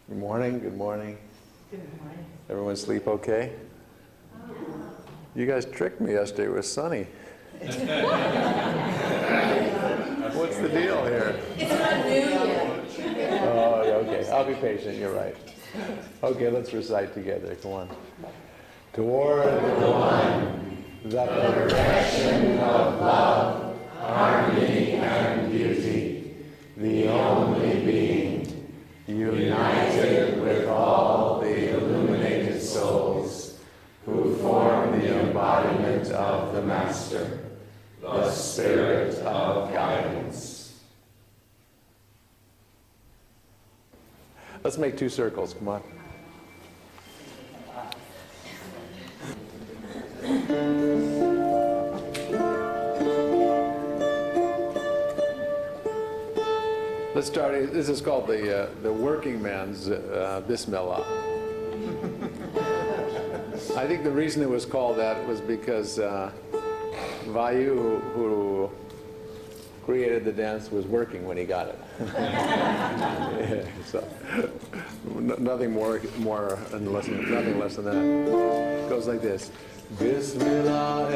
Good morning, good morning. Good morning. Everyone sleep okay? You guys tricked me yesterday, it was sunny. What's the deal here? It's not new yet. Oh, okay, I'll be patient, you're right. Okay, let's recite together, come on. Toward the one, the perfection of love, harmony and beauty, the only being, united with all the illuminated souls who form the embodiment of the Master, the Spirit of guidance. Let's make 2 circles, come on. Let's start. This is called the working man's Bismillah. I think the reason it was called that was because Wahe, who created the dance, was working when he got it. Yeah, so nothing more and less, nothing less than that. It goes like this: Bismillah.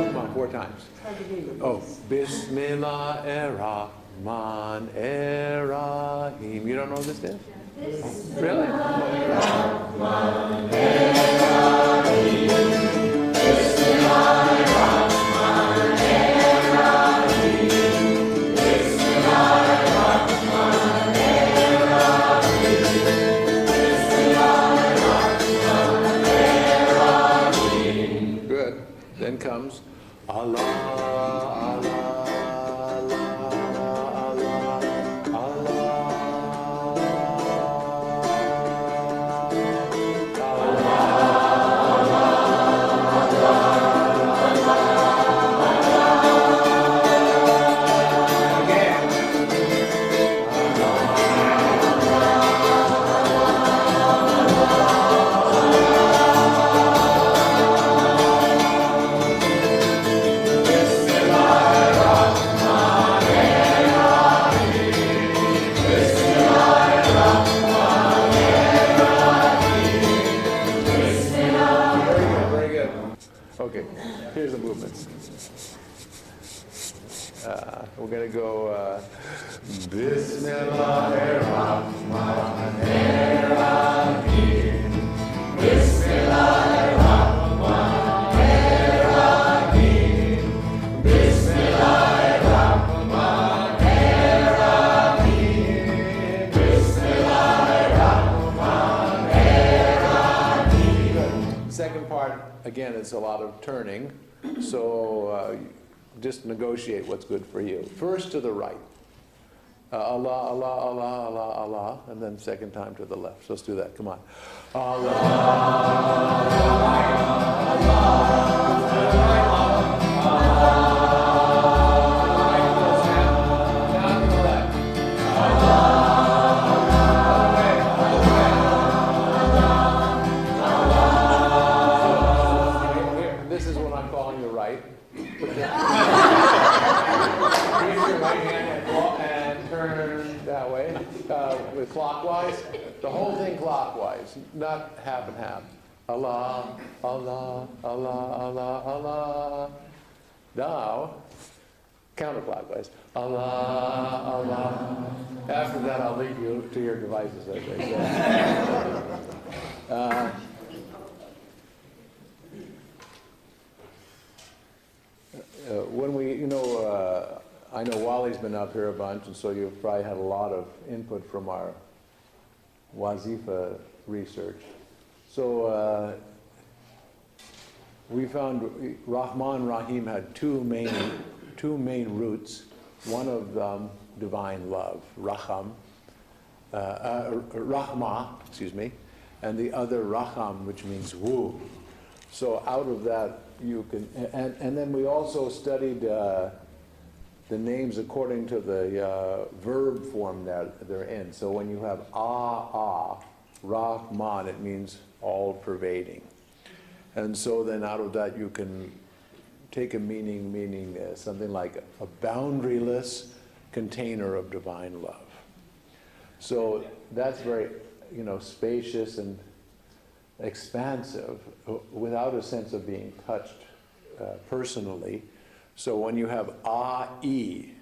Come on, 4 times. Oh, Bismillah Rahman Rahim. You don't know this dance? Really? Good. Then comes Allah, Allah. Here's the movements. We're going to go Bismillahirrahmanirrahim. Bismillahirrahmanirrahim. Bismillahirrahmanirrahim. Bismillahirrahmanirrahim. Second part, again, it's a lot of turning. So just negotiate what's good for you. First to the right. Allah, Allah, Allah, Allah, Allah. And then second time to the left. So let's do that. Come on. Allah, clockwise, the whole thing clockwise, not half and half. Allah, Allah, Allah, Allah, Allah. Now, counterclockwise. Allah, Allah. After that, I'll leave you to your devices, as they say. When we, I know Wally's been up here a bunch, and so you've probably had a lot of input from our Wazifa research. So we found Rahman Rahim had two main roots. One of them, divine love, Rahma, excuse me, and the other Raham, which means woo. So out of that you can, and then we also studied the names according to the verb form that they're in. So when you have Rahman, it means all pervading. And so then out of that you can take a meaning something like a boundaryless container of divine love. So that's very, spacious and expansive without a sense of being touched personally. So when you have A-E,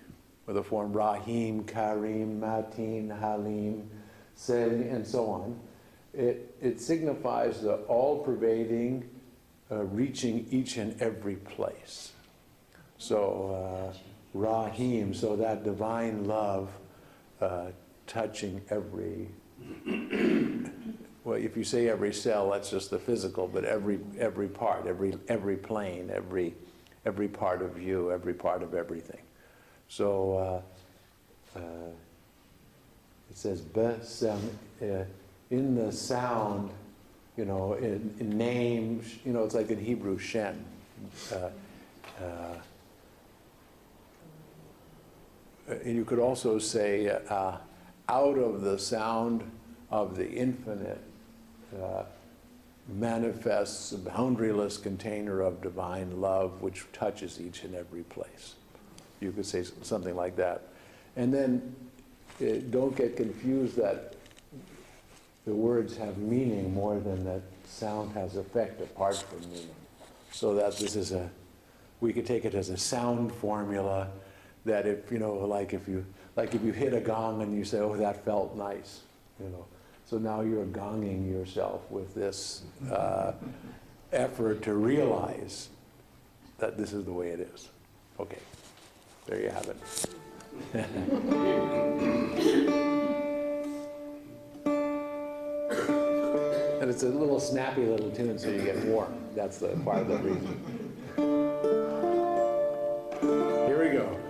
with the form Rahim, Karim, Matin, Halim, Selim, and so on, it signifies the all-pervading, reaching each and every place. So Rahim, so that divine love touching every, well, if you say every cell, that's just the physical, but every part, every plane, every part of you, every part of everything. So it says in the sound, in name, it's like in Hebrew Shen. And you could also say out of the sound of the infinite manifests a boundaryless container of divine love which touches each and every place. You could say something like that. And then don't get confused that the words have meaning more than that sound has effect apart from meaning. So that this is we could take it as a sound formula that if, like if you hit a gong and you say, oh, that felt nice, So now you're gonging yourself with this effort to realize that this is the way it is. Okay, there you have it. And it's a little snappy little tune so you get warm. That's the part of the reason. Here we go.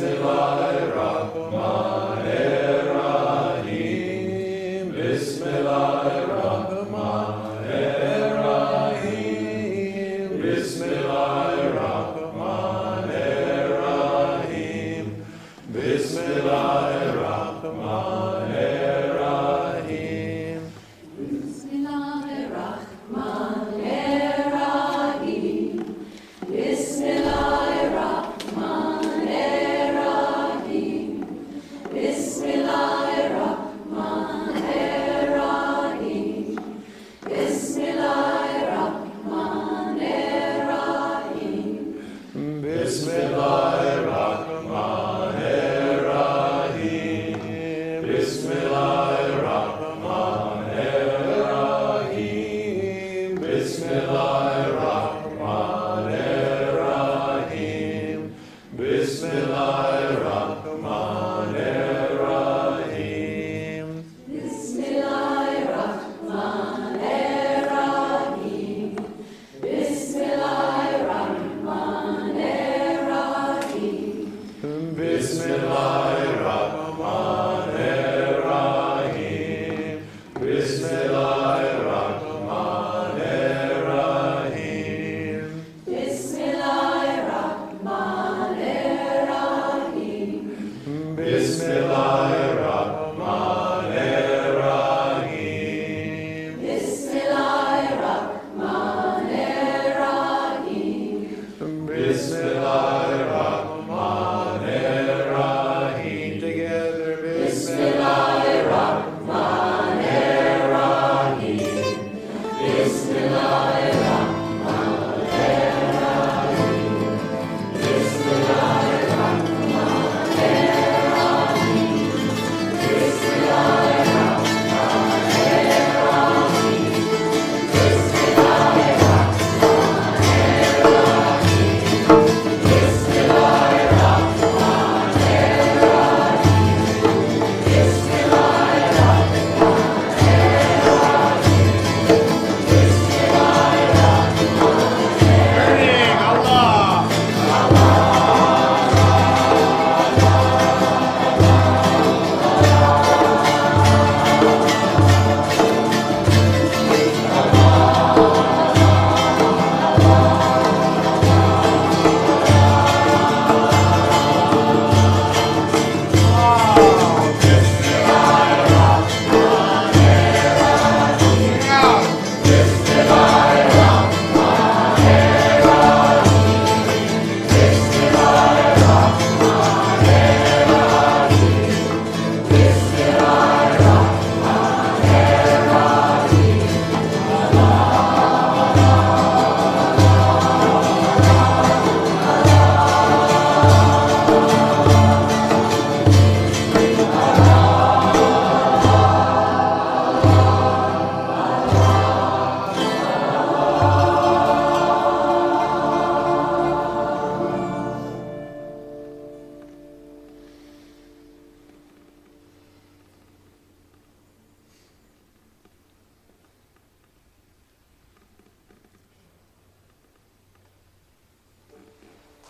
Bismillahirrahmanirrahim. Bismillahirrahmanirrahim. Bismillahirrahmanirrahim. Bismillahirrahmanirrahim. Bismillahirrahmanirrahim. Bismillahirrahmanirrahim. Bismillahirrahmanirrahim. Bismillahirrahmanirrahim. Bismillahirrahmanirrahim. Bismillahirrahmanirrahim. Bismillahirrahmanirrahim. Bismillahirrahmanirrahim. Bismillahirrahmanirrahim. Bismillahirrahmanirrahim. Bismillahirrahmanirrahim. Bismillahirrahmanirrahim. Bismillahirrahmanirrahim. Bismillahirrahmanirrahim. Bismillahirrahmanirrahim. Together, Bismillahirrahmanirrahim.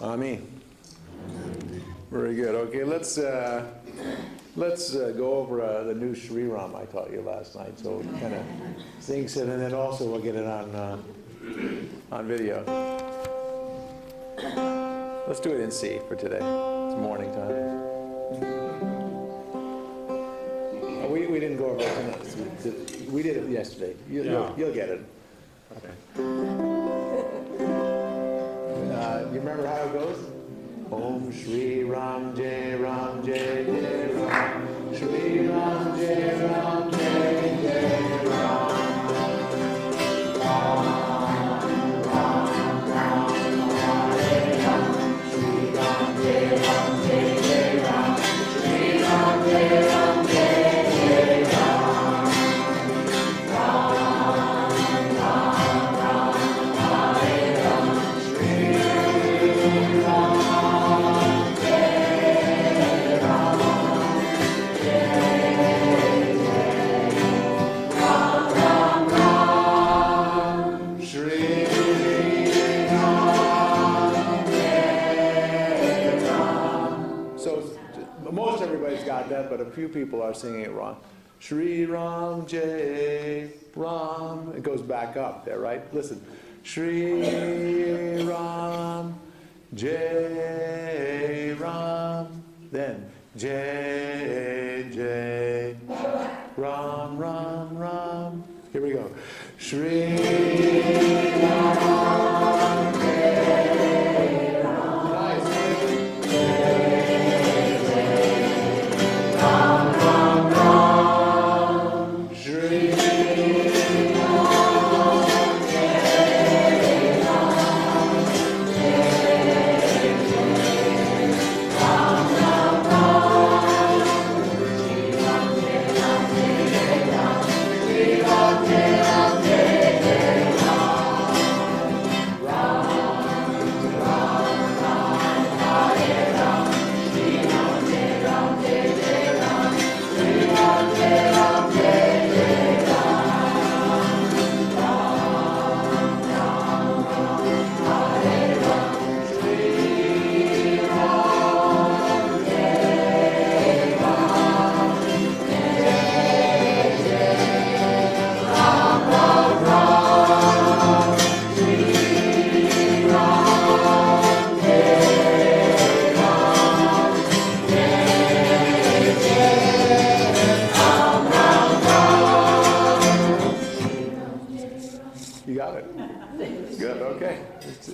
Amen. Very good. Okay, let's go over the new Sri Ram I taught you last night. So kind of sings it, and then also we'll get it on video. Let's do it in C for today. It's morning time. We didn't go over it tonight. We did it yesterday. You'll get it. Okay. You remember how it goes? Om Shri Ram Jai Ram Jai Jai Ram. Shri Ram Jai Ram Jai Jai Ram. Ram Ram Ram Hare Ram. Shri Ram Jai Ram Jai Jai Ram. Shri Ram Jai Ram Jai Jai Ram. Ram Ram Ram Hare Ram. Shri Ram Jai most everybody's got that, but a few people are singing it wrong. Shri Ram Jai Ram. It goes back up there, right? Listen. Shri Ram Jai Ram. Then Jai Jai Ram Ram Ram. Here we go. Shri Ram Jai Ram. Nice. Ram Ram Ram. Shri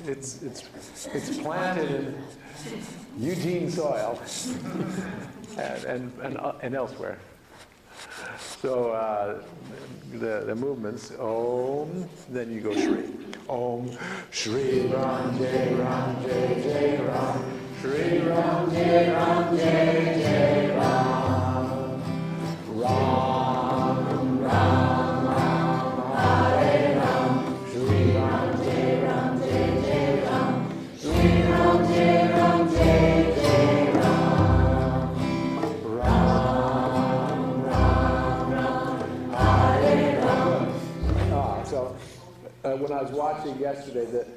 It's planted in Eugene soil and elsewhere. So the movements, Om, then you go Shri. Om, Shri Ram Jai Ram Jai Jai Ram. Shri Ram Jai Ram Jai Jai Ram. Ram Ram Ram Hare Ram. Shri Ram Jai Ram Jai Jai Ram. Shri Ram Jai Ram Jai Jai Ram. Ram Ram Ram Hare Ram. So when I was watching yesterday, that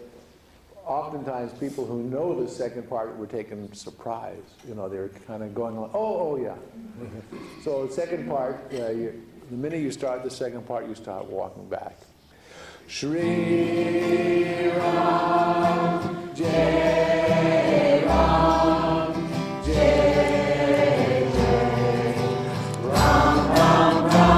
oftentimes people who know the second part were taken surprise. You know, they were kind of going on, oh yeah. So the second part, the minute you start the second part, you start walking back. Shri Ram Jai Ram Jai Jai Ram Ram Ram.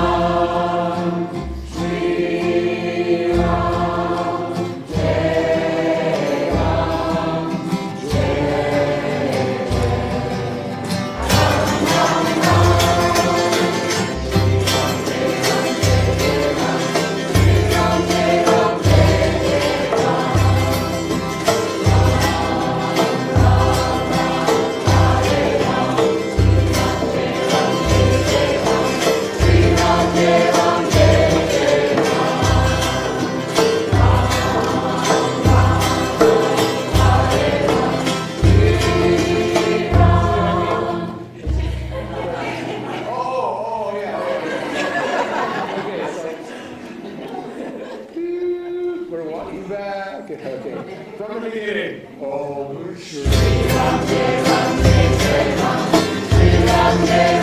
Shri Ram Jai Ram Jai Ram Ram Jai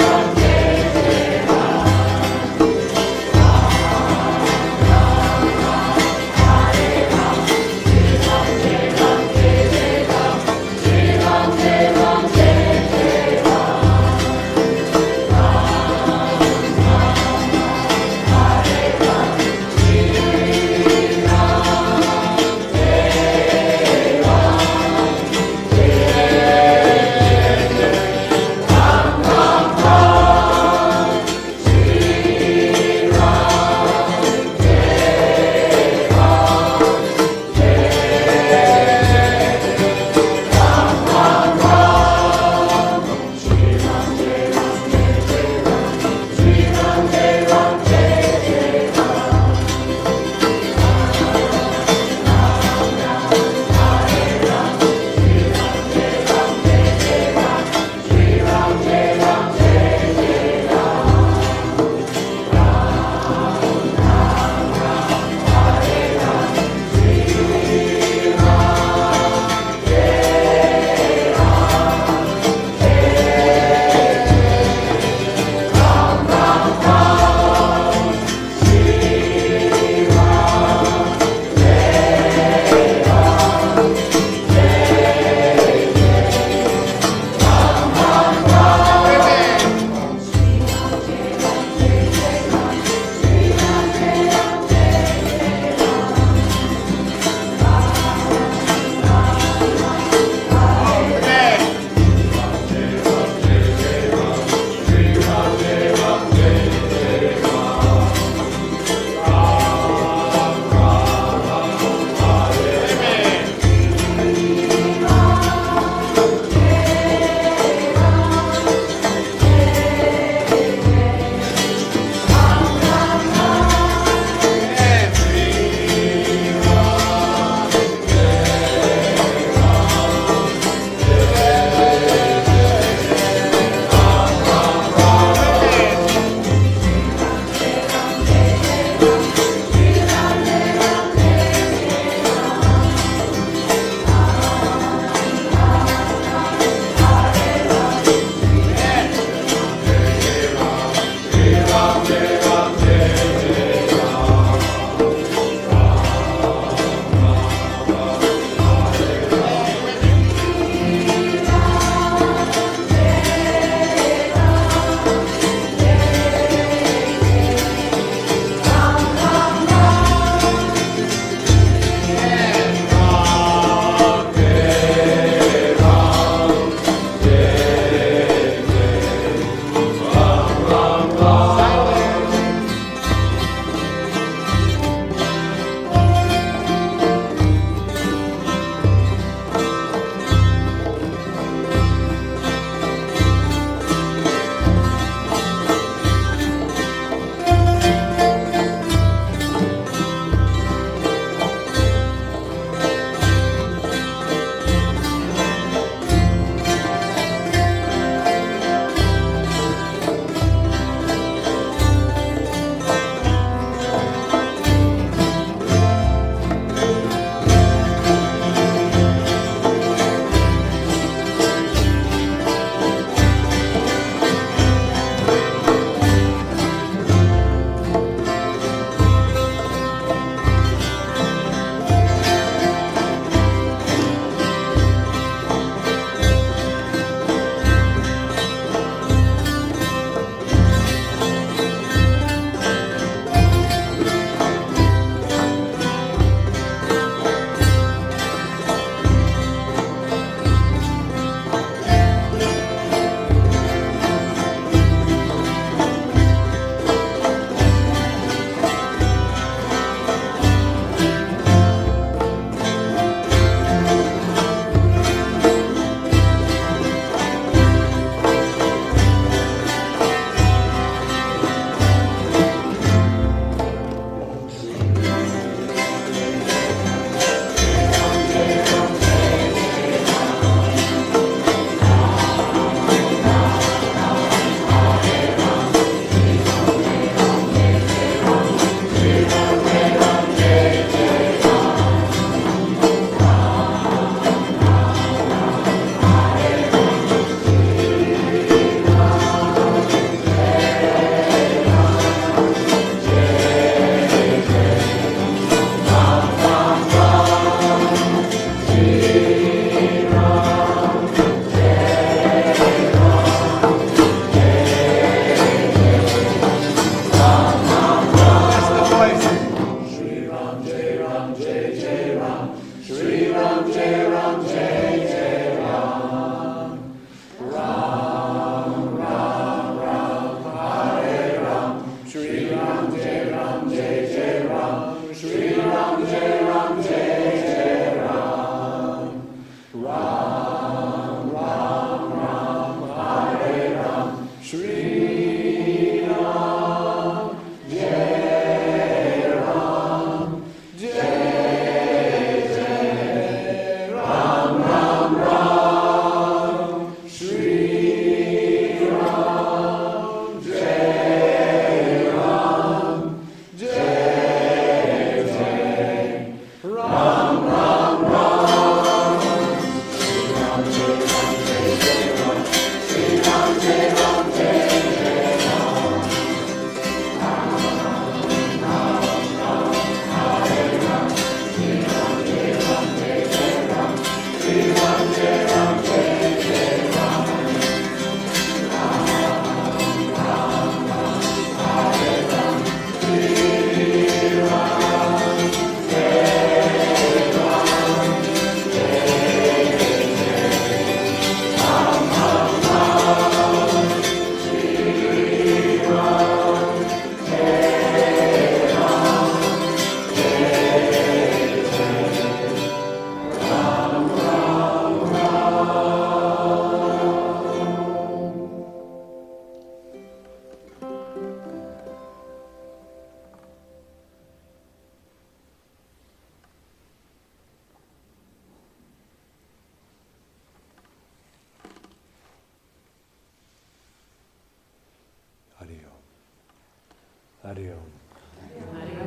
Hariom.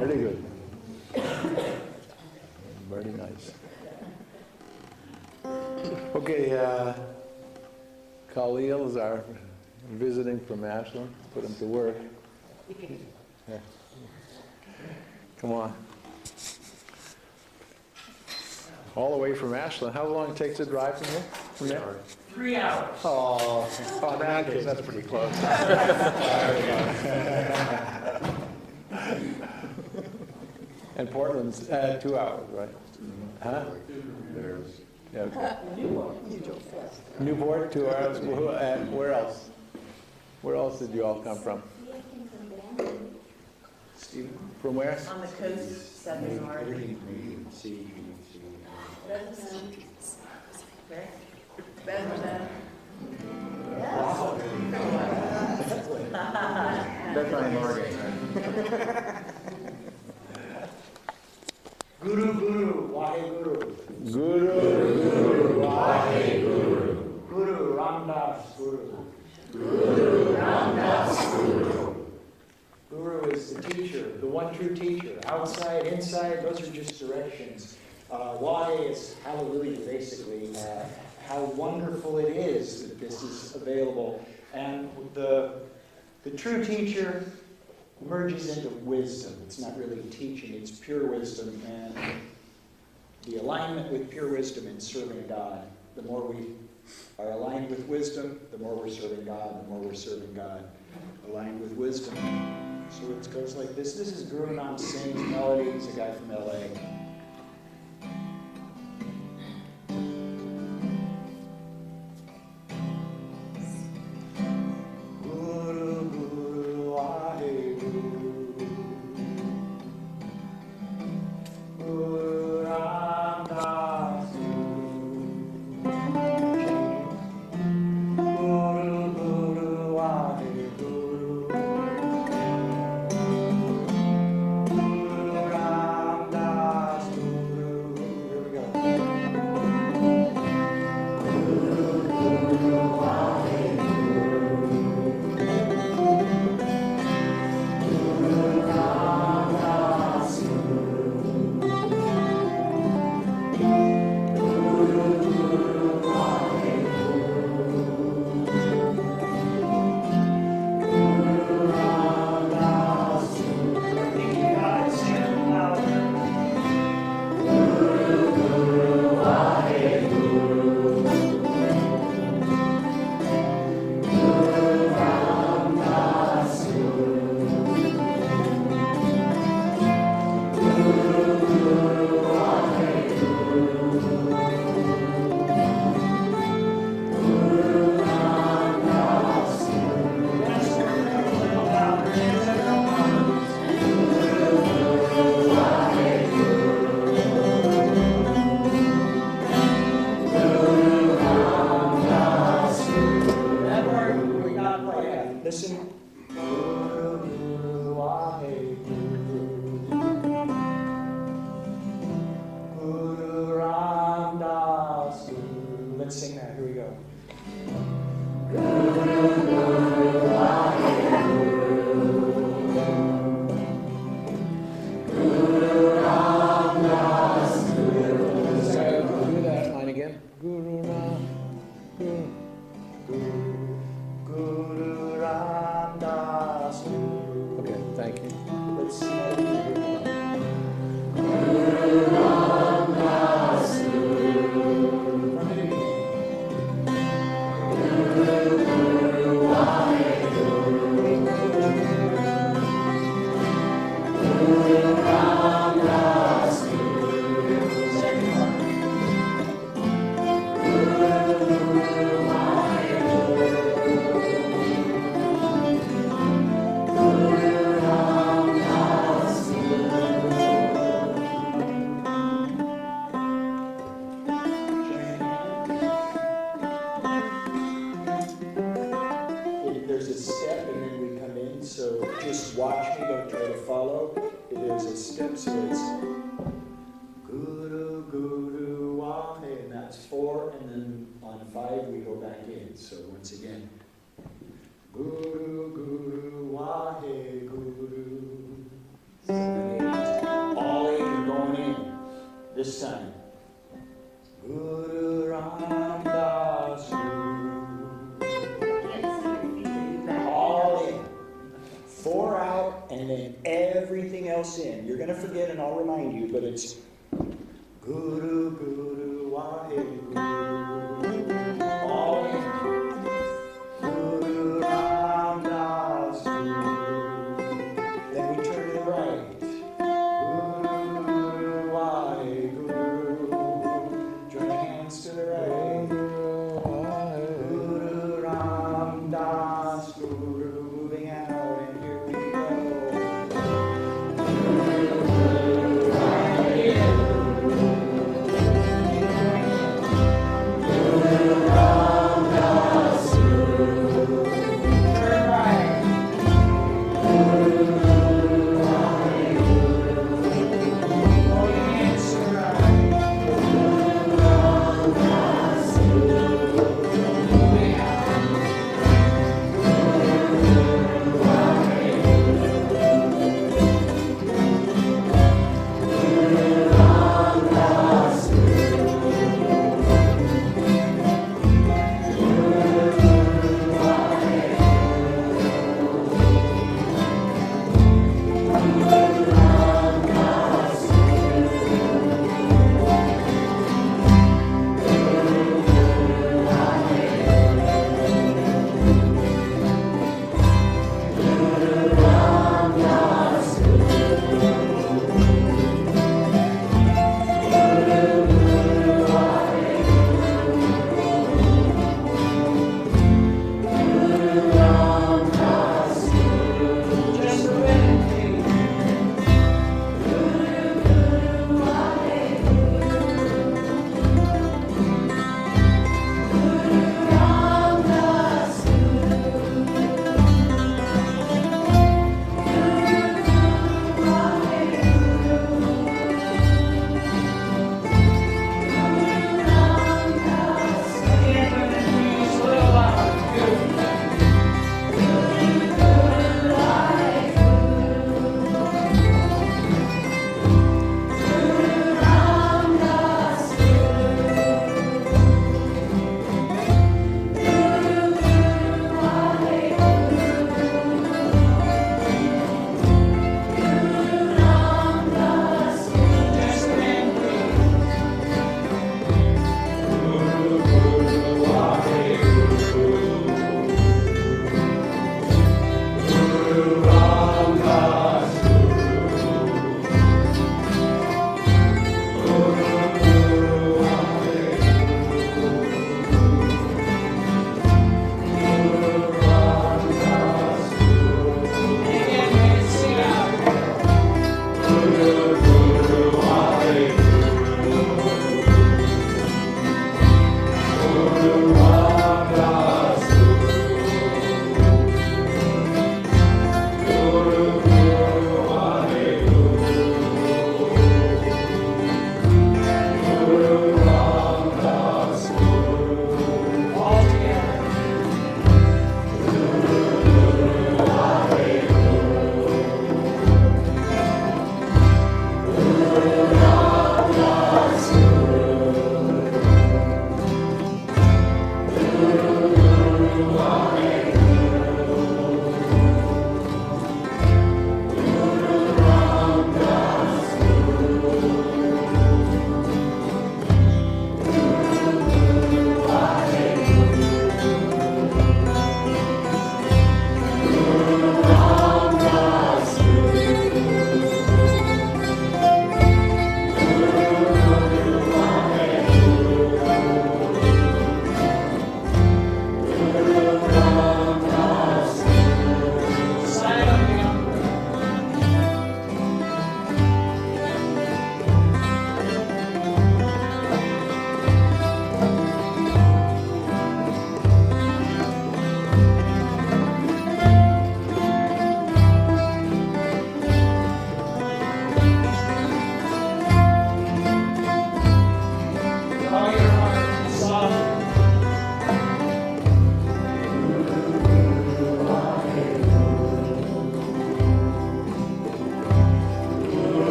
Very good. Very nice. Okay, Khalil is our visiting from Ashland. Put him to work. Yeah. Come on. All the way from Ashland. How long it takes to drive from here? From there? 3 hours. Oh, in that case, that's pretty close. And Portland's 2 hours, right? Huh? Yeah, okay. Newport, 2 hours. Where else? Where else did you all come from? Steve, from where? On the coast, 7 north. Okay. That's not Morgan. Guru, Wahe Guru. Guru, Wahe Guru. Guru, Ramdas Guru. Guru, Ramdas Guru. Guru is the teacher, the one true teacher. Outside, inside, those are just directions. Wahe is hallelujah, basically. How wonderful it is that this is available. And the true teacher merges into wisdom. It's not really teaching, it's pure wisdom. And the alignment with pure wisdom in serving God. The more we are aligned with wisdom, the more we're serving God, the more we're serving God. Aligned with wisdom. So it goes like this. This is Guru Nam Singh's melody. He's a guy from LA. Guru Just watch me, don't try to follow. There's a step, so it's Guru, Guru, Wahe, and that's 4, and then on 5 we go back in. So once again, Guru, Guru, Wahe, Guru. 7, 8. All 8 are going in. This time. Guru Ramdas Guru. All in. 4 out, and then everything else in. You're going to forget, and I'll remind you, but it's Guru, Guru, Wahe, Guru. All in. Guru Ramdas Guru. Then we turn to the right. Guru, Wahe, Guru. Join the hands to the right. Guru Ramdas Guru. Moving out, and here we go. Guru, Wahe, Guru.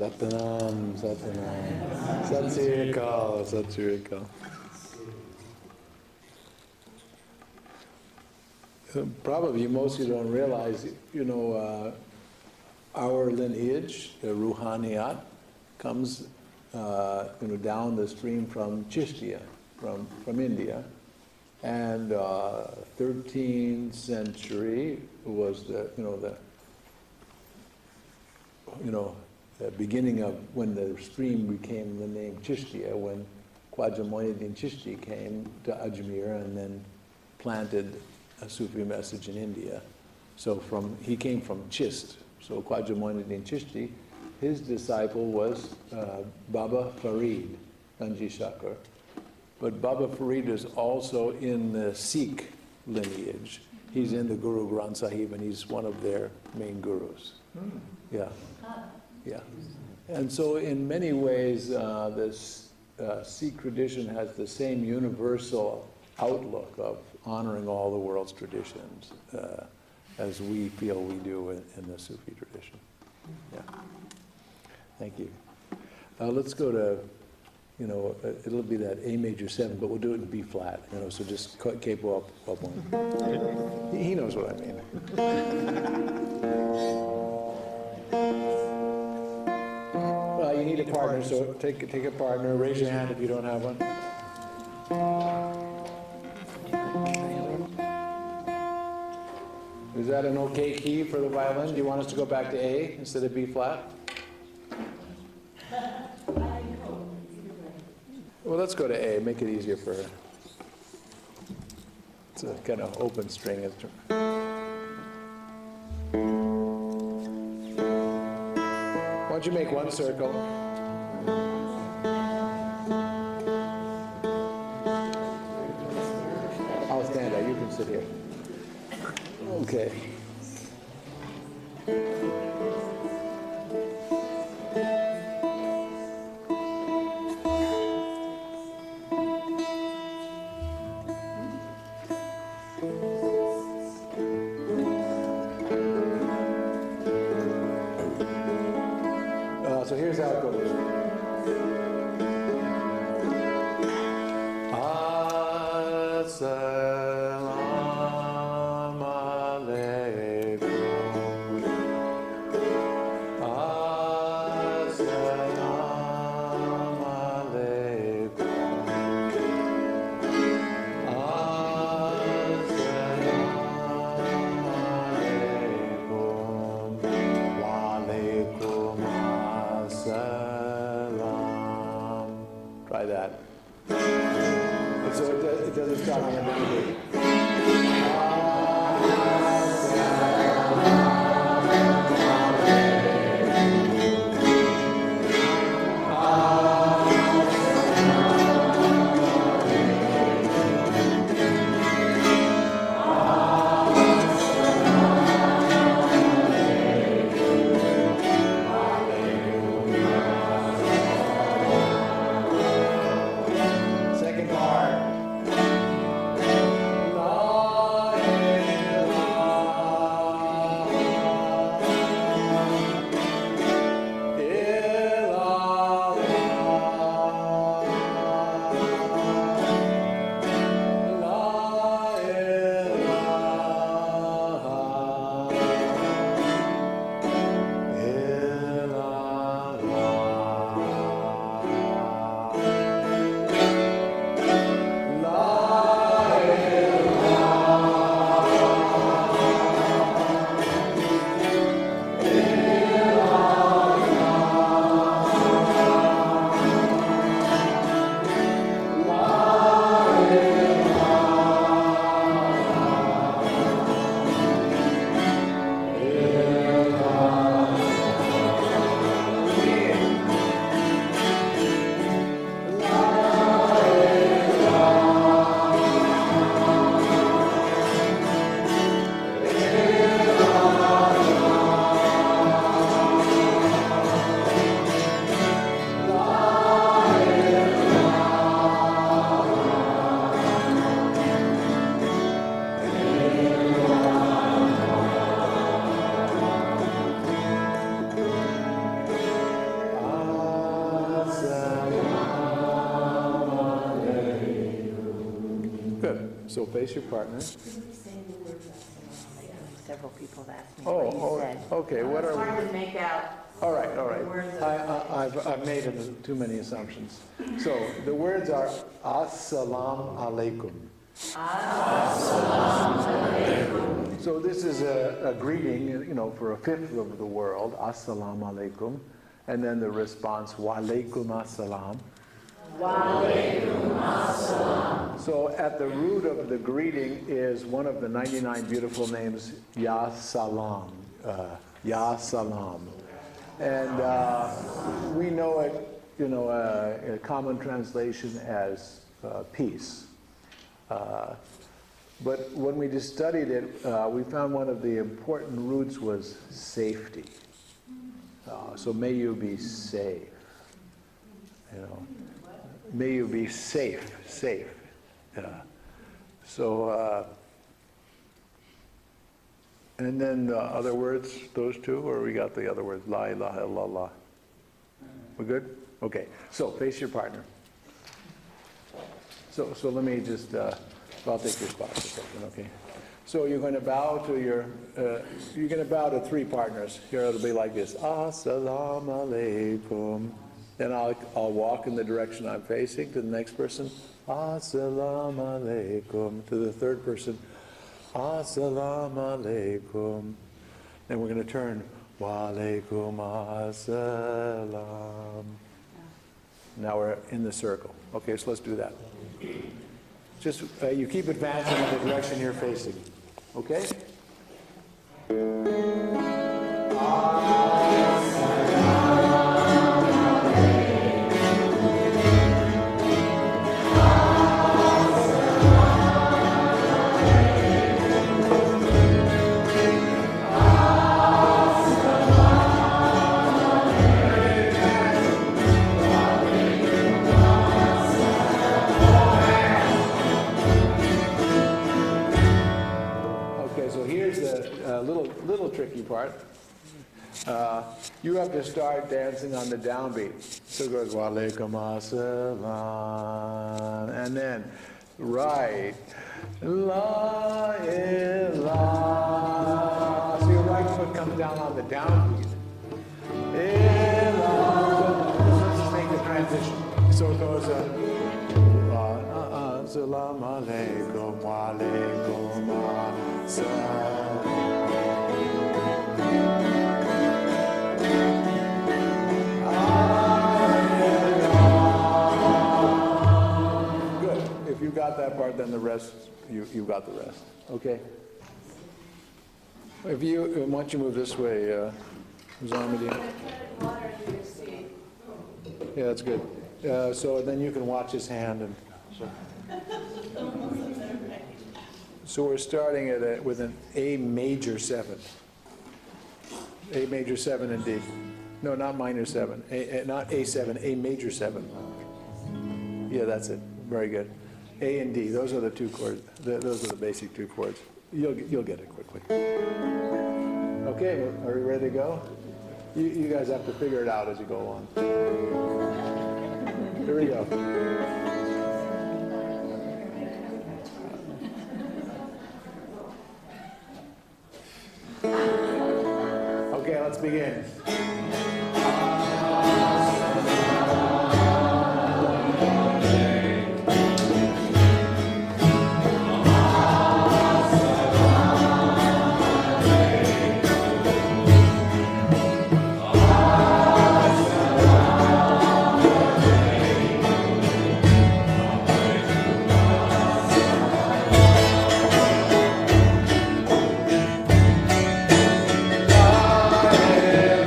Satanam, Satanam. Sat Sri Akal, Sat Sri Akal. Probably most of you don't realize, our lineage, the Ruhaniat, comes down the stream from Chishtiya, from India. And 13th century was the beginning of when the stream became the name Chishtiya, when Khwaja Moinuddin Chishti came to Ajmer and then planted a Sufi message in India. So he came from Chist. So Khwaja Moinuddin Chishti, his disciple was Baba Farid, Ganji Shakar. But Baba Farid is also in the Sikh lineage. He's in the Guru Granth Sahib, and he's one of their main gurus. Yeah, yeah. And so in many ways, this Sikh tradition has the same universal outlook of honoring all the world's traditions as we feel we do in the Sufi tradition. Yeah. Thank you. Let's go to, it'll be that A major 7, but we'll do it in B flat, so just capo up one. He knows what I mean. Well, you need a partner, so take a partner. Raise your hand if you don't have one. Is that an okay key for the violin? Do you want us to go back to A instead of B flat? Well, let's go to A. Make it easier for her. It's a kind of open string instrument. Why don't you make one circle? I'll stand out. You can sit here. Okay. So here's how it goes. As-Salaam Aleikhum. As-Salaam Aleikhum. As-Salaam Aleikhum. Waleikum As-Salaam. Try that. So it doesn't stop on the beat. Second part. So face your partner. Several people have asked me Oh, what you said. okay. What It's are hard we? to make out. All right. the words of- I've made too many assumptions. So the words are As-Salaam Aleikhum. So this is a greeting, for a fifth of the world, As-Salaam Alaikum, and then the response, Wa Alaikum As-Salaam. So at the root of the greeting is one of the 99 beautiful names, Ya Salam. Ya Salam. And we know it, a common translation as peace. But when we just studied it, we found one of the important roots was safety. So may you be safe. May you be safe. And then the other words, those two, or we got the other words? La ilaha illallah. We're good? Okay. So face your partner. So let me just, I'll take your spot for a second, okay? So you're going to bow to you're going to bow to three partners. Here it'll be like this. As-Salaam Alaikum. Then I'll walk in the direction I'm facing to the next person. As-Salaam Alaikum. To the third person. As-Salaam Alaikum. Then we're going to turn. Wa Alaikum As-Salaam. Now we're in the circle. Okay, so let's do that. Just, you keep advancing in the direction you're facing. Okay? Little tricky part. You have to start dancing on the downbeat. So it goes Wa Alaikum As-Salaam, and then right La ilaha. So your right foot comes down on the downbeat. Let's just make the transition. So it goes As-Salaam Alaikum Wa Alaikum As-Salaam. If you got that part, then the rest, you got the rest. Okay? Why don't you move this way, Zahmedin? Yeah, that's good. So then you can watch his hand. And so we're starting with an A major 7. A major 7 and D. No, not minor 7. Not A7, A major 7. Yeah, that's it. Very good. A and D, those are the two chords. Those are the basic two chords. You'll get it quickly. Okay, are we ready to go? You guys have to figure it out as you go along. Here we go. Okay, let's begin.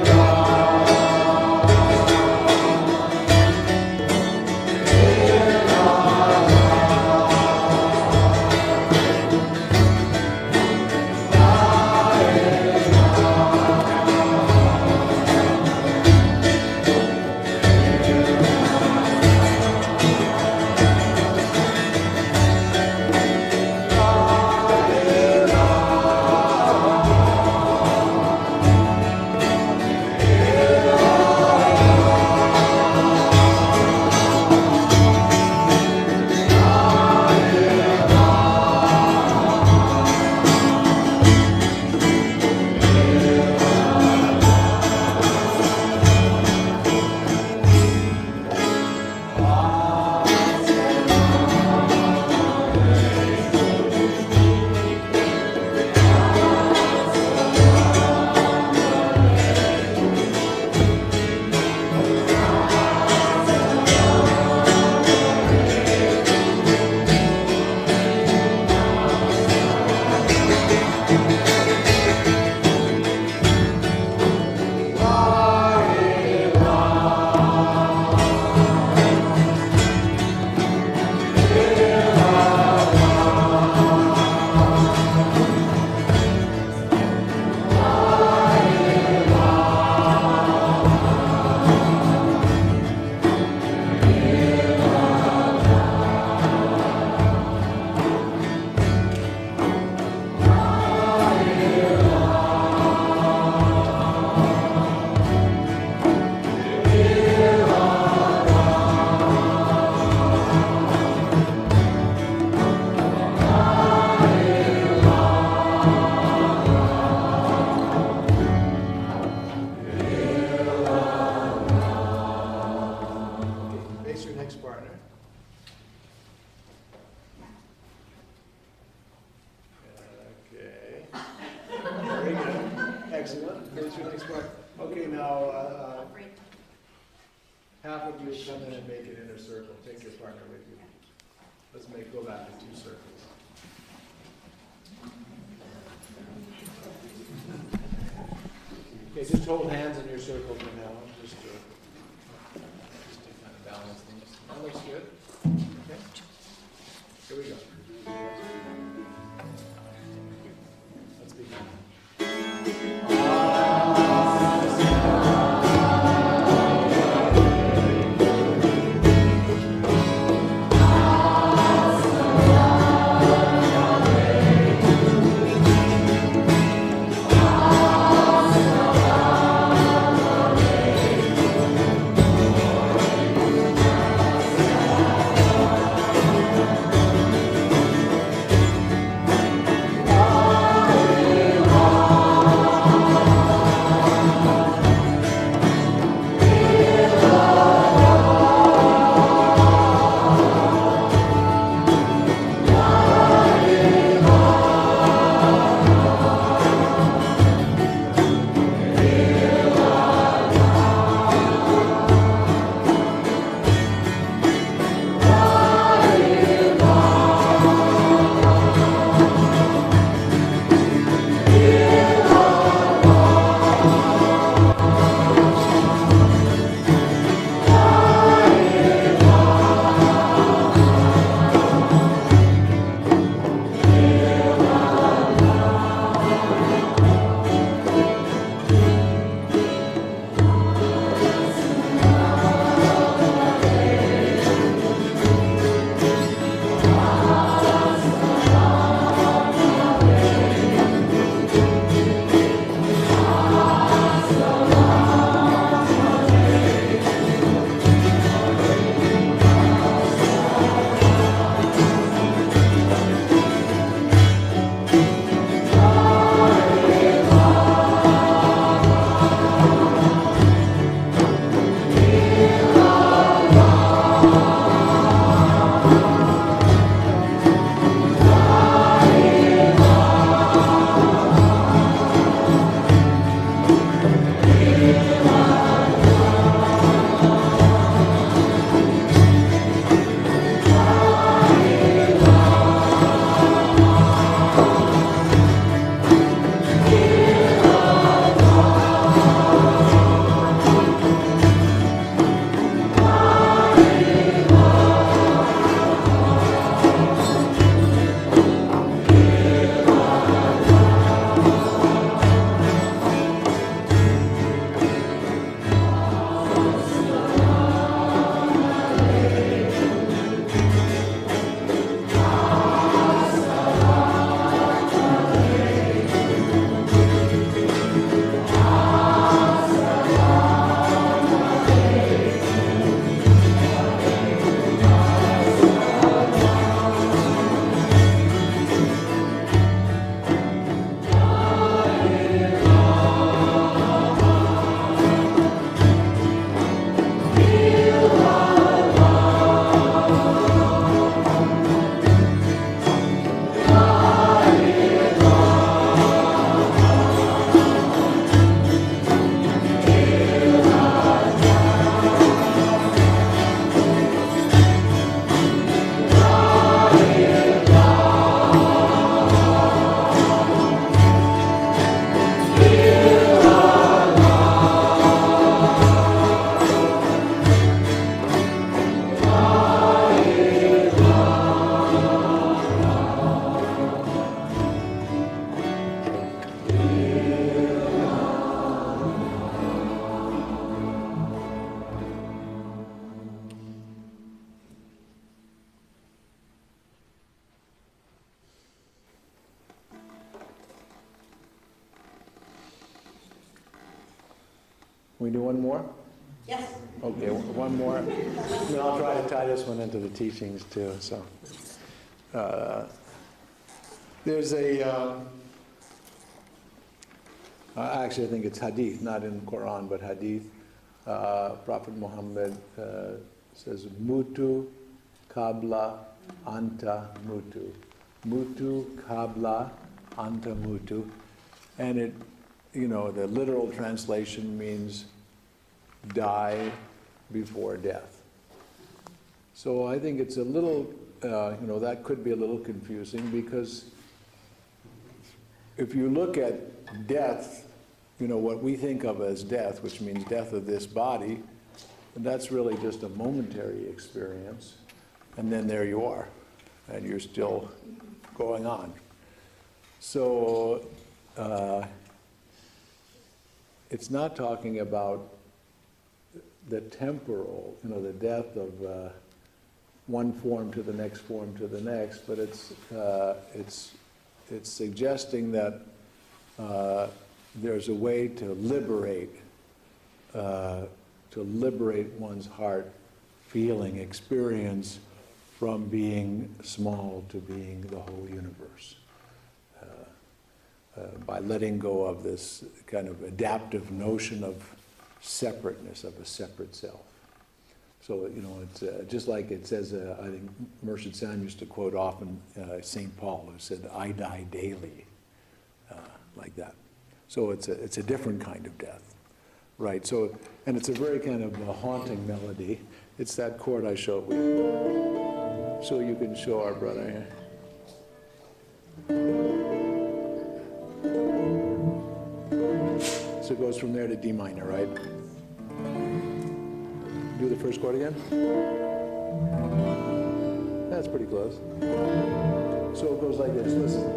La next partner. Okay. Very good. Excellent. Here's your next partner. Okay, now half of you come in and make an inner circle. Take your partner with you. Let's go back to 2 circles. Okay, just hold hands in your circle for now, just to kind of balance things. That looks good. Okay. Here we go. Let's begin. We do one more? Yes. Okay, one more. And I'll try to tie this one into the teachings too. So, there's actually I think it's hadith, not in the Quran, but hadith. Prophet Muhammad says Mutu, Kabla, Anta, Mutu. Mutu, Kabla, Anta, Mutu. And it, you know, the literal translation means die before death. So I think it's a little, you know, that could be a little confusing, because if you look at death, you know, what we think of as death, which means death of this body, that's really just a momentary experience. And then there you are, and you're still going on. So it's not talking about the temporal, you know, the death of one form to the next form to the next, but it's suggesting that there's a way to liberate one's heart, feeling, experience, from being small to being the whole universe, by letting go of this kind of adaptive notion of separateness, of a separate self. So, you know, it's just like it says, I think Murshid Sam used to quote often St. Paul, who said, I die daily, like that. So it's a different kind of death, right? So, and it's a very kind of a haunting melody. It's that chord I showed you. So you can show our brother here. So it goes from there to D minor, right? Do the first chord again. That's pretty close. So it goes like this, listen.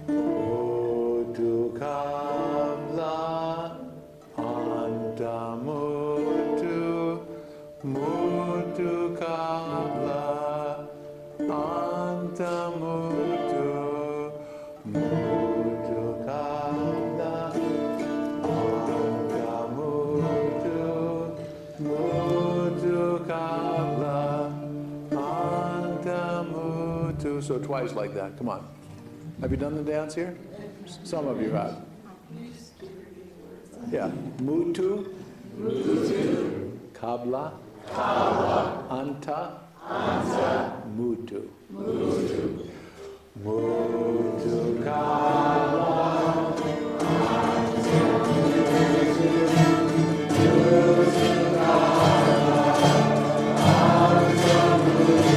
Mutu Kabla, Anta Mutu, Mutu Kabla, Anta Mutu, Mutu Kabla, Anta Mutu, Mutu Kabla, Anta Mutu. So twice like that, come on. Have you done the dance here? Some of you have. Yeah. Mutu. Mutu. Kabla. Kabla. Anta. Anta. Mutu. Mutu. Mutu Kabla. Anta. Mutu.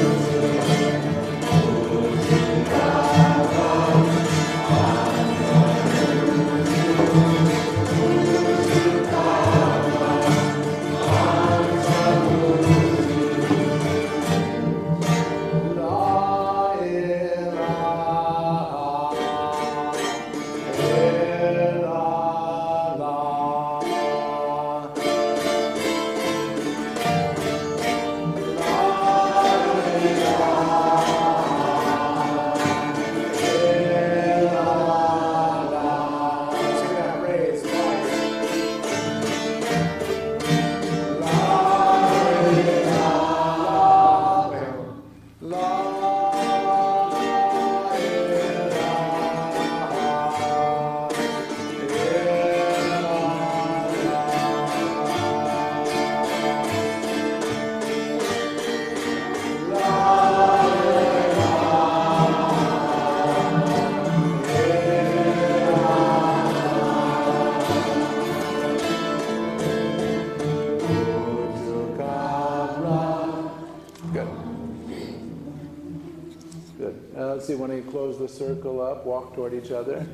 Let's see, when you close the circle up, walk toward each other.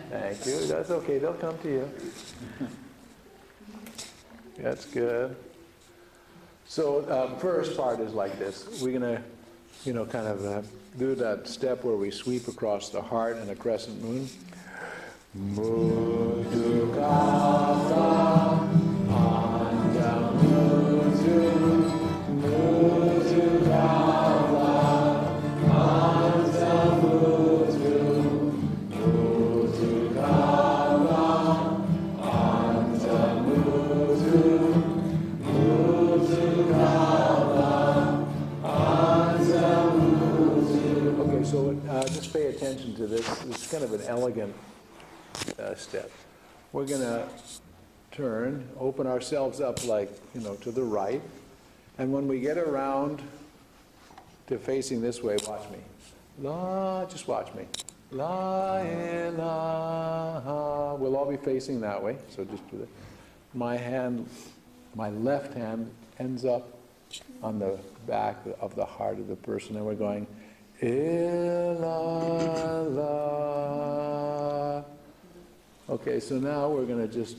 Thank you. That's okay. They'll come to you. That's good. So first part is like this. We're going to, you know, kind of do that step where we sweep across the heart and a crescent moon. Mutu Kabla, Anta Mutu, Mutu Kabla, Anta Mutu, Mutu Kabla, Anta Mutu, Mutu Kabla, Anta Mutu. Okay, so just pay attention to this. It's kind of an elegant step. We're going to turn, open ourselves up like, to the right. And when we get around to facing this way, watch me. La, just watch me. La ilaha. We'll all be facing that way, so just do that. My left hand ends up on the back of the heart of the person, and we're going, Illallah. Okay, so now we're going to just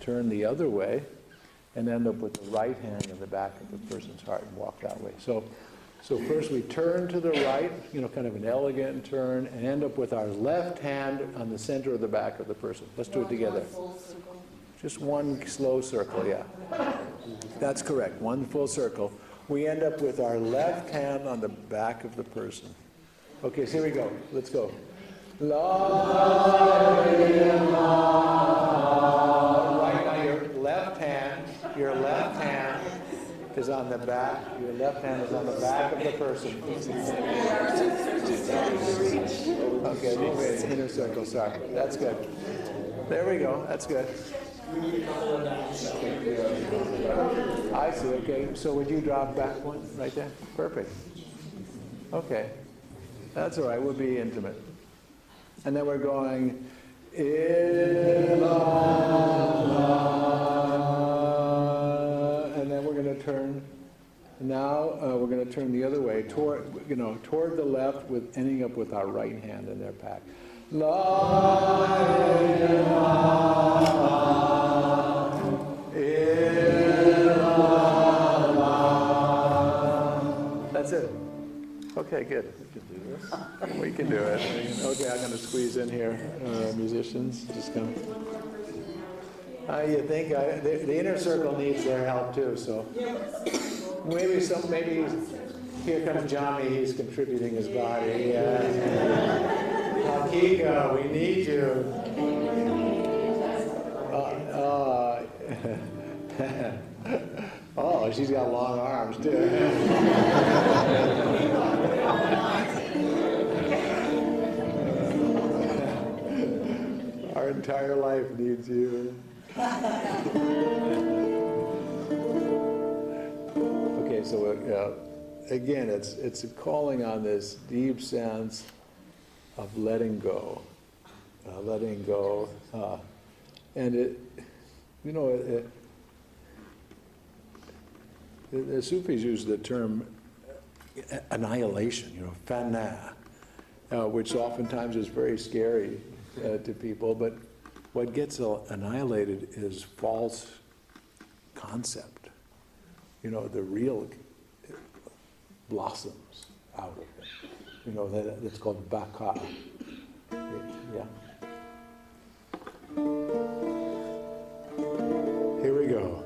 turn the other way and end up with the right hand in the back of the person's heart and walk that way. So first we turn to the right, kind of an elegant turn, and end up with our left hand on the center of the back of the person. Let's do it together. Just one slow circle, yeah. That's correct, one full circle. We end up with our left hand on the back of the person. Okay, so here we go. Let's go. La ilaha. Right now, your left hand is on the back. Your left hand is on the back of the person. Okay, wait, inner circle, sorry. That's good. There we go, that's good. I see, okay. So would you drop back one right there? Perfect. Okay. That's all right, we'll be intimate. And then we're going, Illallah. And then we're going to turn, now we're going to turn the other way, toward the left, with ending up with our right hand in their pack. La ilaha illallah. That's it. Okay, good. We can do this. We can do it. Okay, I'm going to squeeze in here, musicians. Just come. You think the inner circle needs their help too? So maybe here comes Johnny. He's contributing his body. Kika, we need you. Oh, she's got long arms too. Our entire life needs you. Okay, so again, it's a calling on this deep sense of letting go, and the Sufis use the term annihilation, fana, which oftentimes is very scary to people, but what gets annihilated is false concept. The real blossoms out of it. That's called baka. Yeah. Here we go.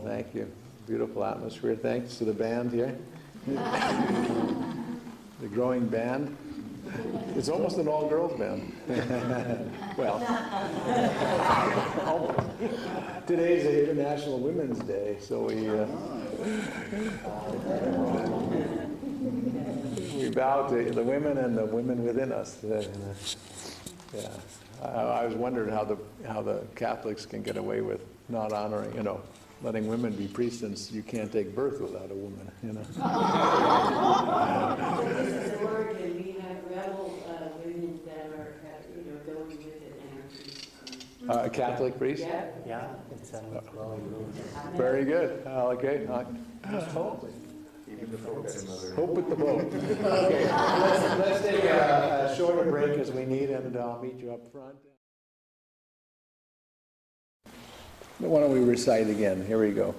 thank you. Beautiful atmosphere. Thanks to the band here. The growing band. It's almost an all-girls band. Well, almost. Today's International Women's Day, so we bow to the women and the women within us. Yeah, I was wondering how the Catholics can get away with not honoring, letting women be priests, since you can't take birth without a woman, This is Oregon. We have rebel women that are, going with it and are priests. A Catholic priest? Yeah. Yeah, it's Very good. Okay. Hope with the Pope. Okay, let's take a shorter break as we need, and I'll meet you up front. Why don't we recite again? Here we go.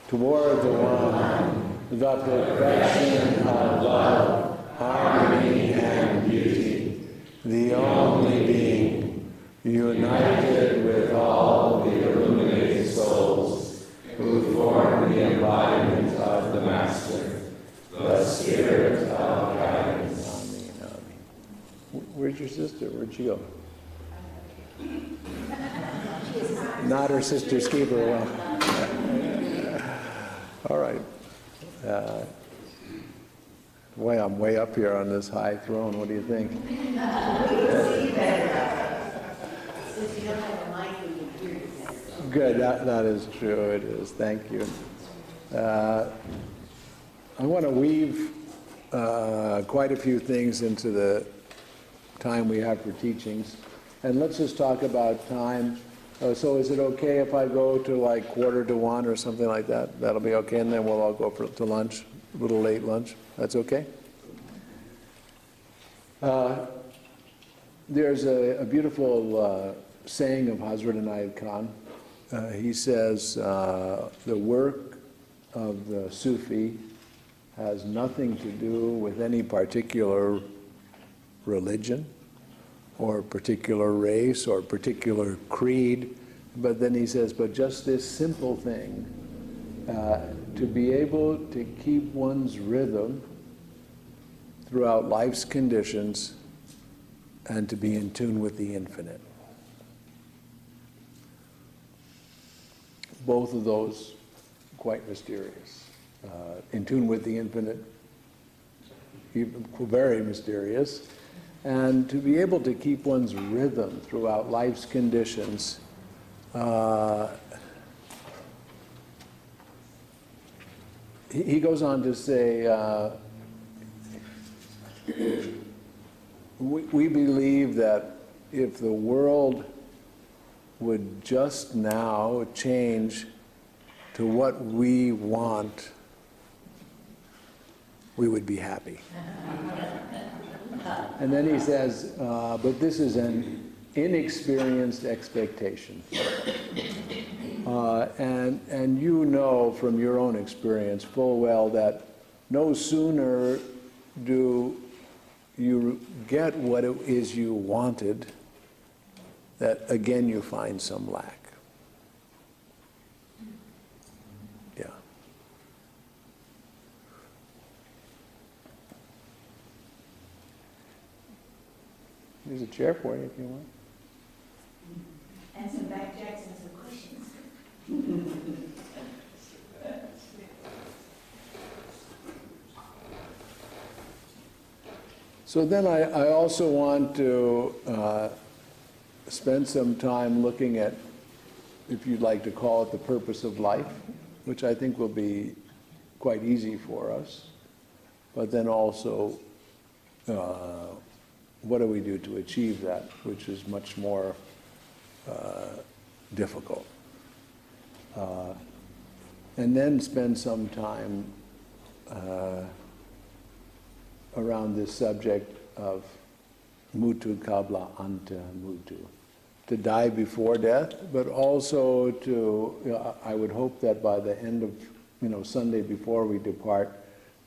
Toward the one, the perfection of love, harmony and beauty, the only being, united with all the illuminated souls who form the embodiment of the Master, the Spirit of guidance. Amen, amen. Where's your sister? Where'd she go? Not her sister's keeper. Well. All right. Boy, I'm way up here on this high throne. What do you think? Since you don't have a mic, we can hear you better. Good. That is true. It is. Thank you. I want to weave quite a few things into the time we have for teachings. And let's just talk about time. So is it okay if I go to like 1:45 or something like that? That'll be okay, and then we'll all go to lunch, a little late lunch. That's okay? There's a beautiful saying of Hazrat Inayat Khan. He says, the work of the Sufi has nothing to do with any particular religion, or particular race, or particular creed, but then he says, but just this simple thing, to be able to keep one's rhythm throughout life's conditions and to be in tune with the infinite. Both of those quite mysterious. In tune with the infinite, very mysterious. And to be able to keep one's rhythm throughout life's conditions, he goes on to say, we believe that if the world would just now change to what we want, we would be happy. And then he says, but this is an inexperienced expectation. And you know from your own experience full well that no sooner do you get what it is you wanted, that again you find some lack. Yeah. There's a chair for you if you want. And some backjacks and some cushions. So then I also want to spend some time looking at, if you'd like to call it, the purpose of life, which I think will be quite easy for us, but then also what do we do to achieve that, which is much more difficult. And then spend some time around this subject of Mutu, Kabla, Anta, Mutu. To die before death, but also to, I would hope that by the end of, Sunday before we depart,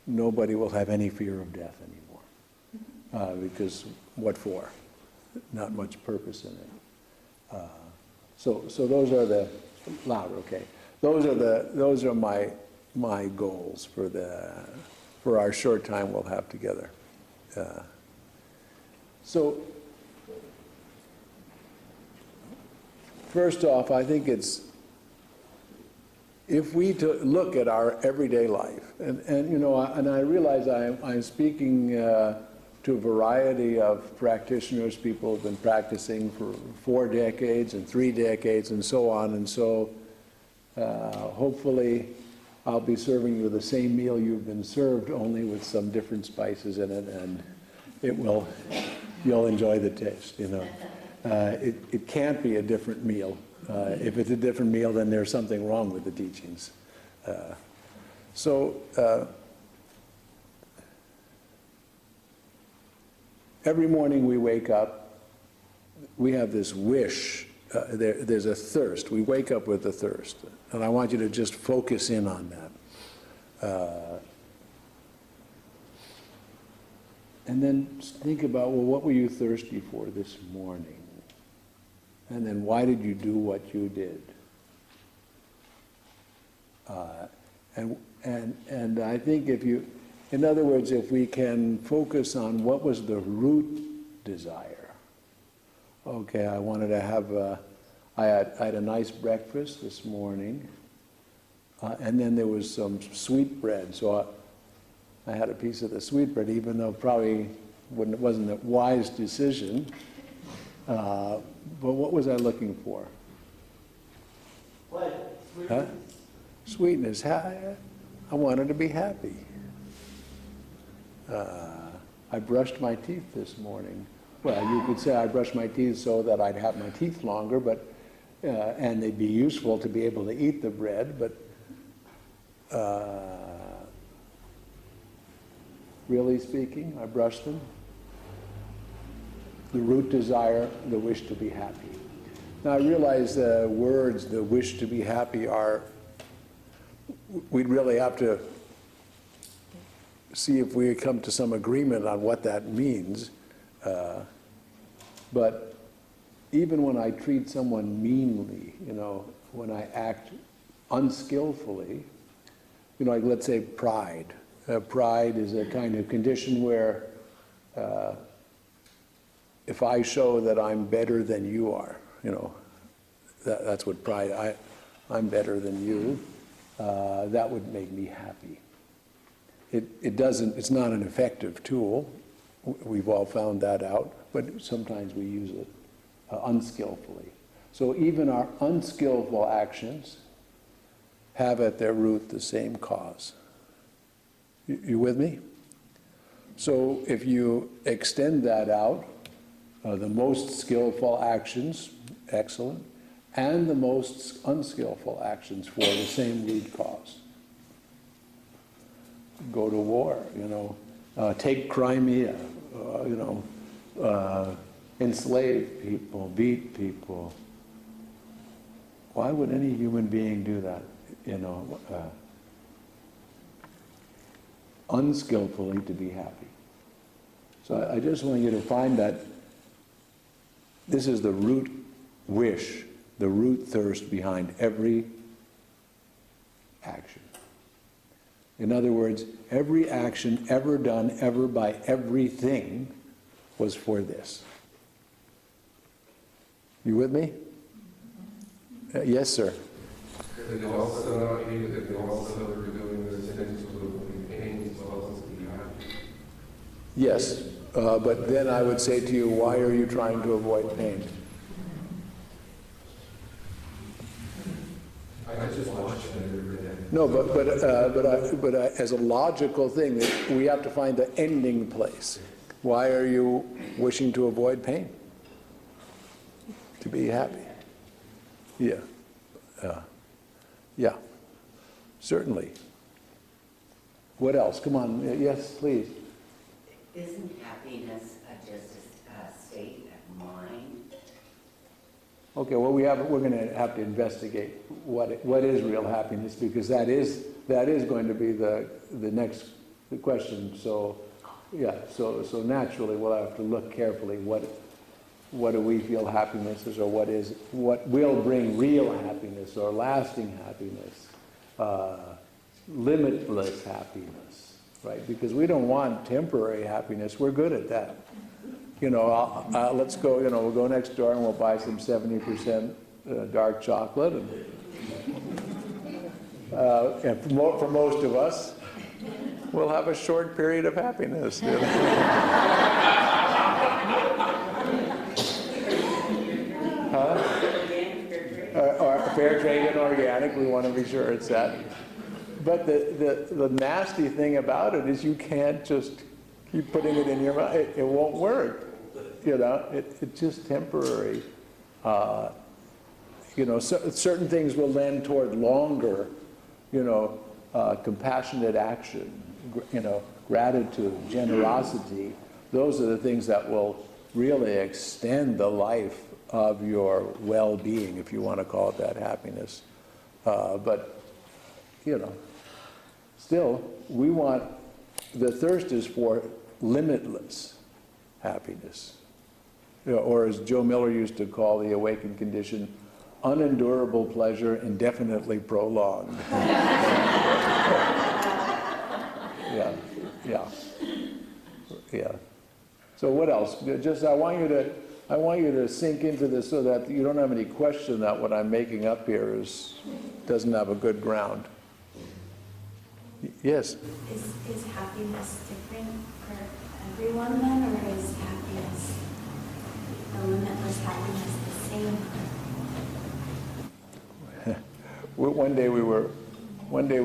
nobody will have any fear of death anymore. Because what for? Not much purpose in it. So those are the, louder, okay. those are my goals for our short time we'll have together. So first off, I think it's, if we look at our everyday life, and you know, and I realize I'm speaking to a variety of practitioners, people who've been practicing for 4 decades and 3 decades and so on, and so hopefully I'll be serving you the same meal you've been served, only with some different spices in it, and you'll enjoy the taste, you know. It can't be a different meal. If it's a different meal, then there's something wrong with the teachings. Every morning we wake up, we have this wish, there's a thirst. We wake up with a thirst. And I want you to just focus in on that. And then think about, well, what were you thirsty for this morning? And then why did you do what you did? And I think if you, in other words, if we can focus on what was the root desire. Okay, I wanted to have I had a nice breakfast this morning, and then there was some sweet bread. So I had a piece of the sweet bread, even though probably wasn't a wise decision. But what was I looking for? What? Huh? Sweetness. I wanted to be happy. I brushed my teeth this morning. Well, you could say I brushed my teeth so that I'd have my teeth longer, but and they'd be useful to be able to eat the bread, but really speaking, I brushed them. The root desire, the wish to be happy. Now I realize the words, the wish to be happy, we'd really have to see if we come to some agreement on what that means. But even when I treat someone meanly, you know, when I act unskillfully, you know, like let's say pride. Pride is a kind of condition where if I show that I'm better than you are, you know, that's what pride, I'm better than you, that would make me happy. It's not an effective tool. We've all found that out, but sometimes we use it unskillfully. So even our unskillful actions have at their root the same cause. You with me? So if you extend that out, the most skillful actions, excellent, and the most unskillful actions for the same root cause. Go to war, you know, take Crimea, you know, enslave people, beat people. Why would any human being do that, you know, unskillfully to be happy? So I just want you to find that this is the root wish, the root thirst behind every action. In other words, every action ever done ever by everything was for this. You with me? Yes, sir. If you also are doing this thing to avoid pain, it's also to be happy. Yes, but then I would say to you, why are you trying to avoid pain? I just watch it every day. No, but as a logical thing, we have to find the ending place. Why are you wishing to avoid pain? To be happy. Yeah. Yeah. Certainly. What else? Come on. Yes, please. Isn't happiness just a state of mind? Okay, well, we're going to have to investigate what is real happiness, because that is going to be the next question. So, yeah, so naturally we'll have to look carefully what do we feel happiness is, or what will bring real happiness or lasting happiness, limitless happiness, right? Because we don't want temporary happiness. We're good at that. Let's go, we'll go next door and we'll buy some 70% dark chocolate. And for most of us, we'll have a short period of happiness. Or fair trade and organic, we want to be sure it's that. But the nasty thing about it is you can't just keep putting it in your mouth. It won't work. It's just temporary. Certain things will lend toward longer, compassionate action, gratitude, generosity. Those are the things that will really extend the life of your well-being, if you want to call it that, happiness. But still, the thirst is for limitless happiness. Or as Joe Miller used to call the awakened condition, unendurable pleasure indefinitely prolonged. Yeah. So what else? Just I want you to sink into this so that you don't have any question that what I'm making up here doesn't have a good ground. Yes? Is happiness different for everyone then, or is happiness, the limitless happiness, the same? One day we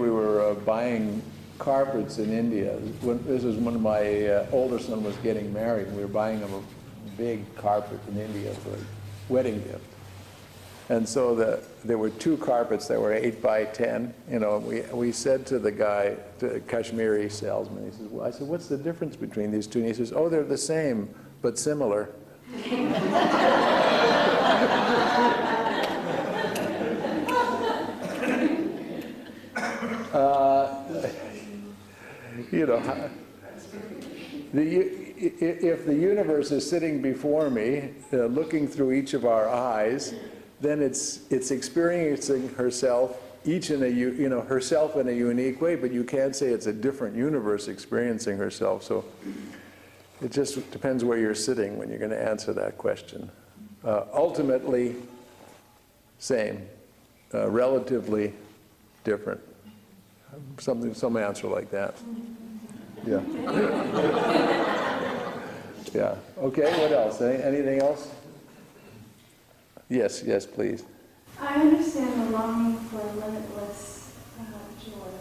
were buying carpets in India. This was when my older son was getting married. We were buying him a big carpet in India for a wedding gift. And so there were 2 carpets that were 8 by 10. We said to the guy, the Kashmiri salesman, I said, what's the difference between these 2? And he says, oh, they're the same, but similar. If the universe is sitting before me, looking through each of our eyes, then it's experiencing herself herself in a unique way. But you can't say it's a different universe experiencing herself. So it just depends where you're sitting when you're going to answer that question. Ultimately, same, relatively different. Some answer like that. Yeah. Yeah. Okay, what else? Anything else? Yes, please. I understand the longing for limitless joy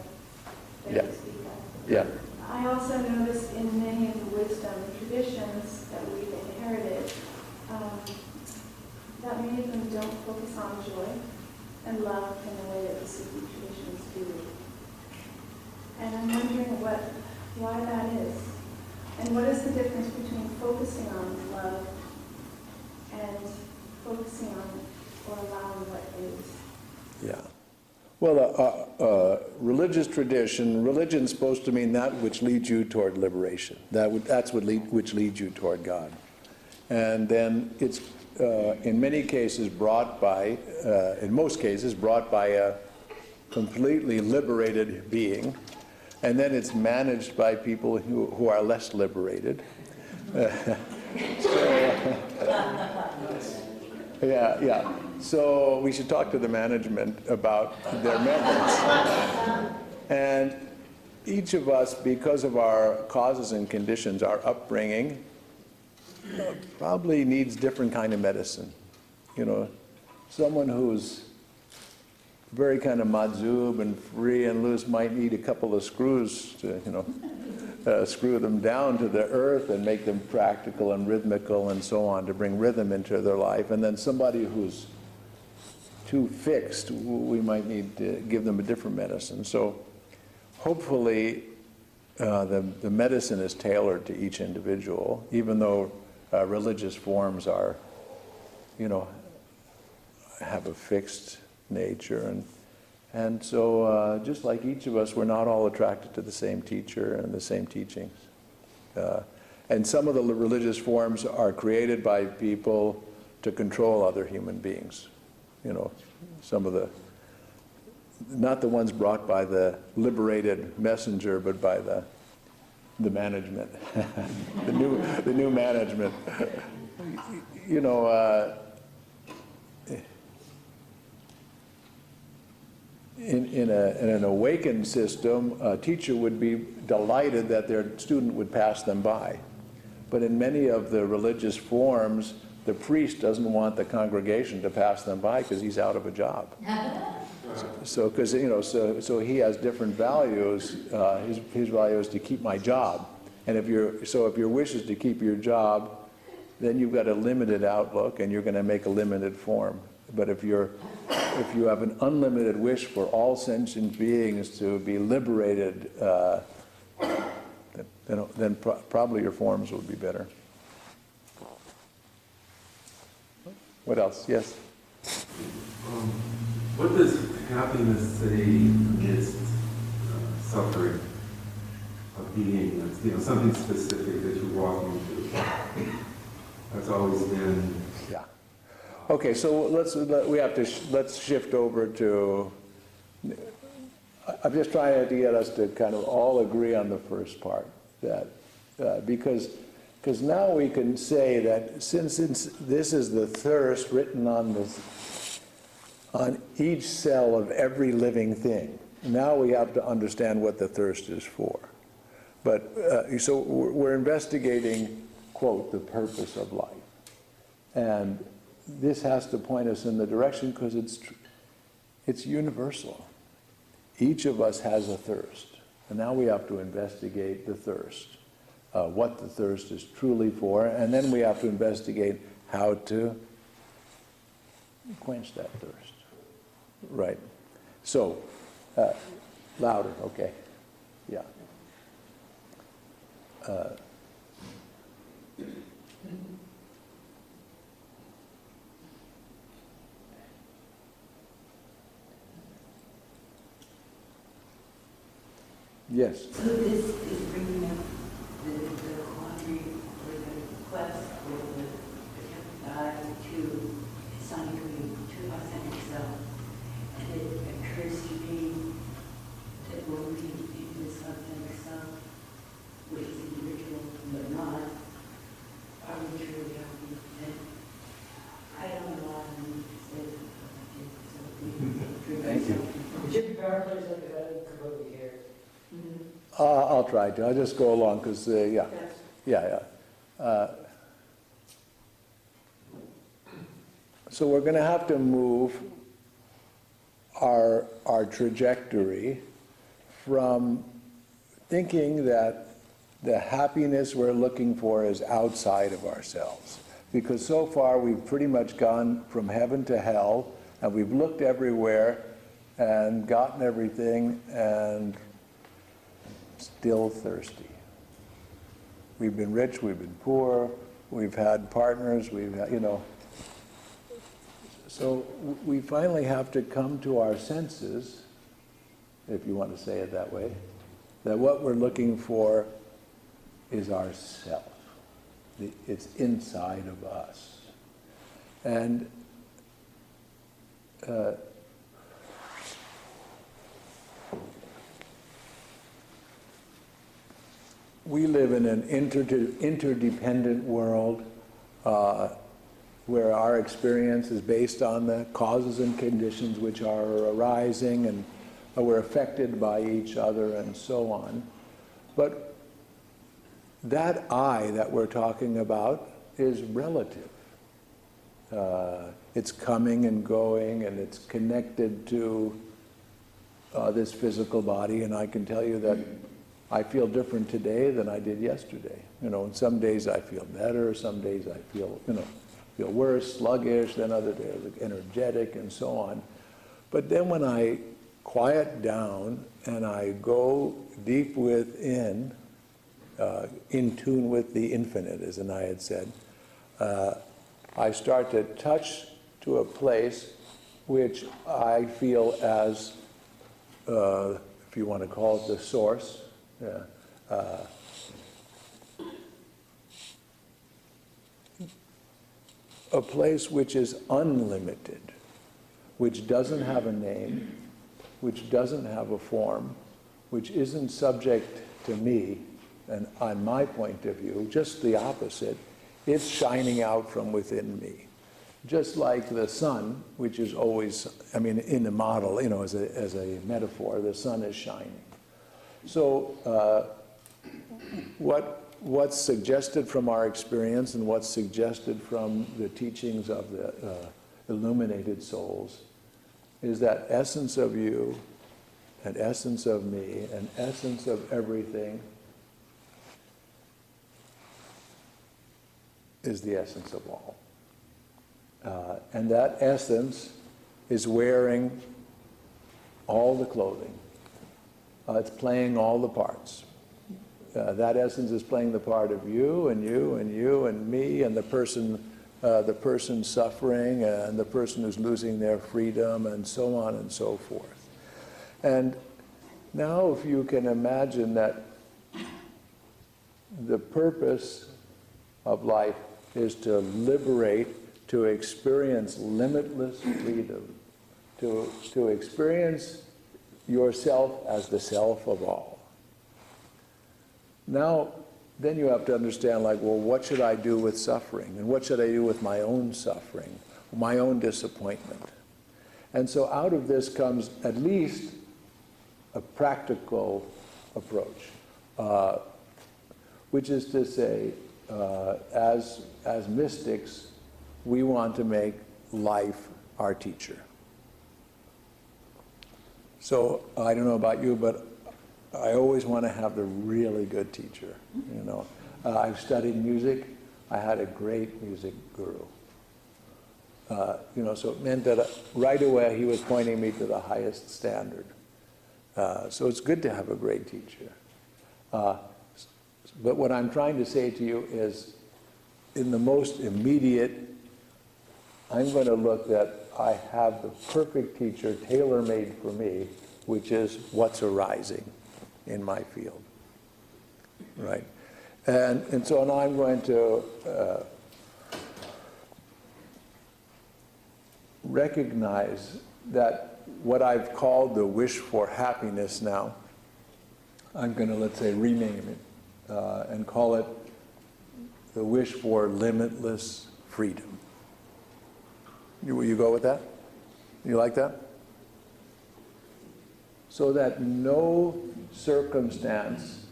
that you speak of. Yeah. I also noticed in many of the wisdom traditions that we've inherited that many of them don't focus on joy and love in the way that the Sufi traditions do. And I'm wondering why that is. And what is the difference between focusing on love and focusing on or allowing what is? Yeah. Well, religious tradition, religion's supposed to mean that which leads you toward liberation. That's which leads you toward God. And then it's, in many cases, in most cases, brought by a completely liberated being. And then it's managed by people who are less liberated. Yeah. So we should talk to the management about their methods. And each of us, because of our causes and conditions, our upbringing, probably needs different kind of medicine. Someone who's very kind of madzub and free and loose might need a couple of screws to, screw them down to the earth and make them practical and rhythmical and so on to bring rhythm into their life. And then somebody who's too fixed, we might need to give them a different medicine. So hopefully the medicine is tailored to each individual, even though religious forms are, have a fixed nature. And so just like each of us, we're not all attracted to the same teacher and the same teachings. And some of the religious forms are created by people to control other human beings. You know, some of the, not the ones brought by the liberated messenger, but by the management, the new management. You know, in an awakened system, a teacher would be delighted that their student would pass them by. But in many of the religious forms, the priest doesn't want the congregation to pass them by because he's out of a job. So, because, you know, so he has different values. His value is to keep my job. And if your wish is to keep your job, then you've got a limited outlook and you're going to make a limited form. But if you have an unlimited wish for all sentient beings to be liberated, then probably your forms would be better. What else? Yes? What does happiness say against suffering of being? That's, you know, something specific that you're walking through. That's always been. Yeah. Okay, so let's shift over to. I'm just trying to get us to kind of all agree on the first part, that because now we can say that since this is the thirst written on each cell of every living thing, now we have to understand what the thirst is for. But so we're investigating, quote, the purpose of life, and this has to point us in the direction because it's universal. Each of us has a thirst, and now we have to investigate the thirst, what the thirst is truly for, and then we have to investigate how to quench that thirst. Right. So, louder, okay. Yeah. Yes. So this is bringing up the quandary or the quest for the God to sonically to authentic self. And it occurs to me that we're looking in this authentic self, which is individual but not, are we truly happy? And I don't know why I need to say that. Thank you. Could you paraphrase that? I didn't come over here. I'll try to. I'll just go along because, yeah. So we're going to have to move our trajectory from thinking that the happiness we're looking for is outside of ourselves. Because so far we've pretty much gone from heaven to hell, and we've looked everywhere and gotten everything and still thirsty. We've been rich, we've been poor, we've had partners, we've had, you know. So we finally have to come to our senses, if you want to say it that way, that what we're looking for is ourself. It's inside of us. And we live in an interdependent world where our experience is based on the causes and conditions which are arising, and we're affected by each other and so on. But that I that we're talking about is relative. It's coming and going, and it's connected to this physical body, and I can tell you that I feel different today than I did yesterday. You know, and some days I feel better, some days I feel, feel worse, sluggish, then other days energetic and so on. But then when I quiet down and I go deep within, in tune with the infinite, as Anaya had said, I start to touch to a place which I feel as, if you want to call it the source, a place which is unlimited, which doesn't have a name, which doesn't have a form, which isn't subject to me, and on my point of view, just the opposite. It's shining out from within me. Just like the sun, which is always, I mean, in the model, you know, as a metaphor, the sun is shining. So what's suggested from our experience and what's suggested from the teachings of the illuminated souls is that essence of you, an essence of me, an essence of everything is the essence of all. And that essence is wearing all the clothing. It's playing all the parts. That essence is playing the part of you and you and you and me and the person suffering and the person who's losing their freedom and so on and so forth. And now if you can imagine that the purpose of life is to liberate, to experience limitless freedom, to experience yourself as the self of all. Now, then you have to understand, like, well, what should I do with suffering? And what should I do with my own suffering, my own disappointment? And so out of this comes at least a practical approach, which is to say, as mystics, we want to make life our teacher. So I don't know about you, but I always want to have the really good teacher. You know, I've studied music. I had a great music guru. You know, so it meant that right away he was pointing me to the highest standard. So it's good to have a great teacher. But what I'm trying to say to you is, in the most immediate, I'm going to look that I have the perfect teacher tailor-made for me, which is what's arising in my field, right? And so now I'm going to recognize that what I've called the wish for happiness now, I'm going to, let's say, rename it and call it the wish for limitless freedom. Will you go with that? You like that? So that no circumstance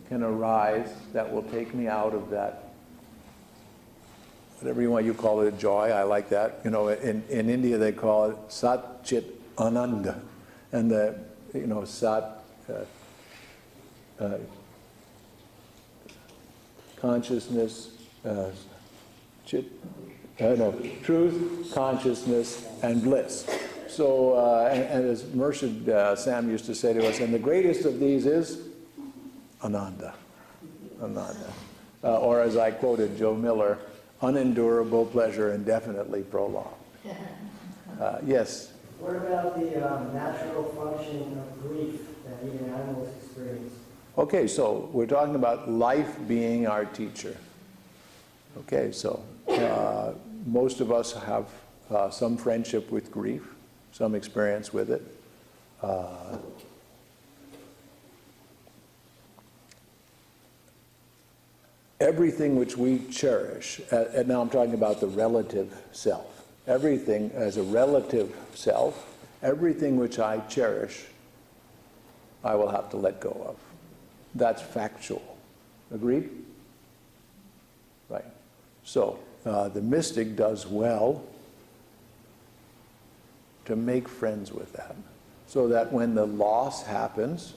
can arise that will take me out of that, whatever you want, you call it, joy. I like that. You know, in India they call it Sat Chit Ananda, and the, you know, Sat consciousness, Chit. Truth, consciousness, and bliss. So, and as Murshid Sam used to say to us, and the greatest of these is Ananda. Ananda. Or as I quoted Joe Miller, unendurable pleasure indefinitely prolonged. Yes? What about the natural function of grief that even animals experience? Okay, so we're talking about life being our teacher. Okay, so most of us have some friendship with grief, some experience with it. Everything which we cherish, and now I'm talking about the relative self, everything as a relative self, everything which I cherish, I will have to let go of. That's factual. Agreed? Right. So, the mystic does well to make friends with that, so that when the loss happens,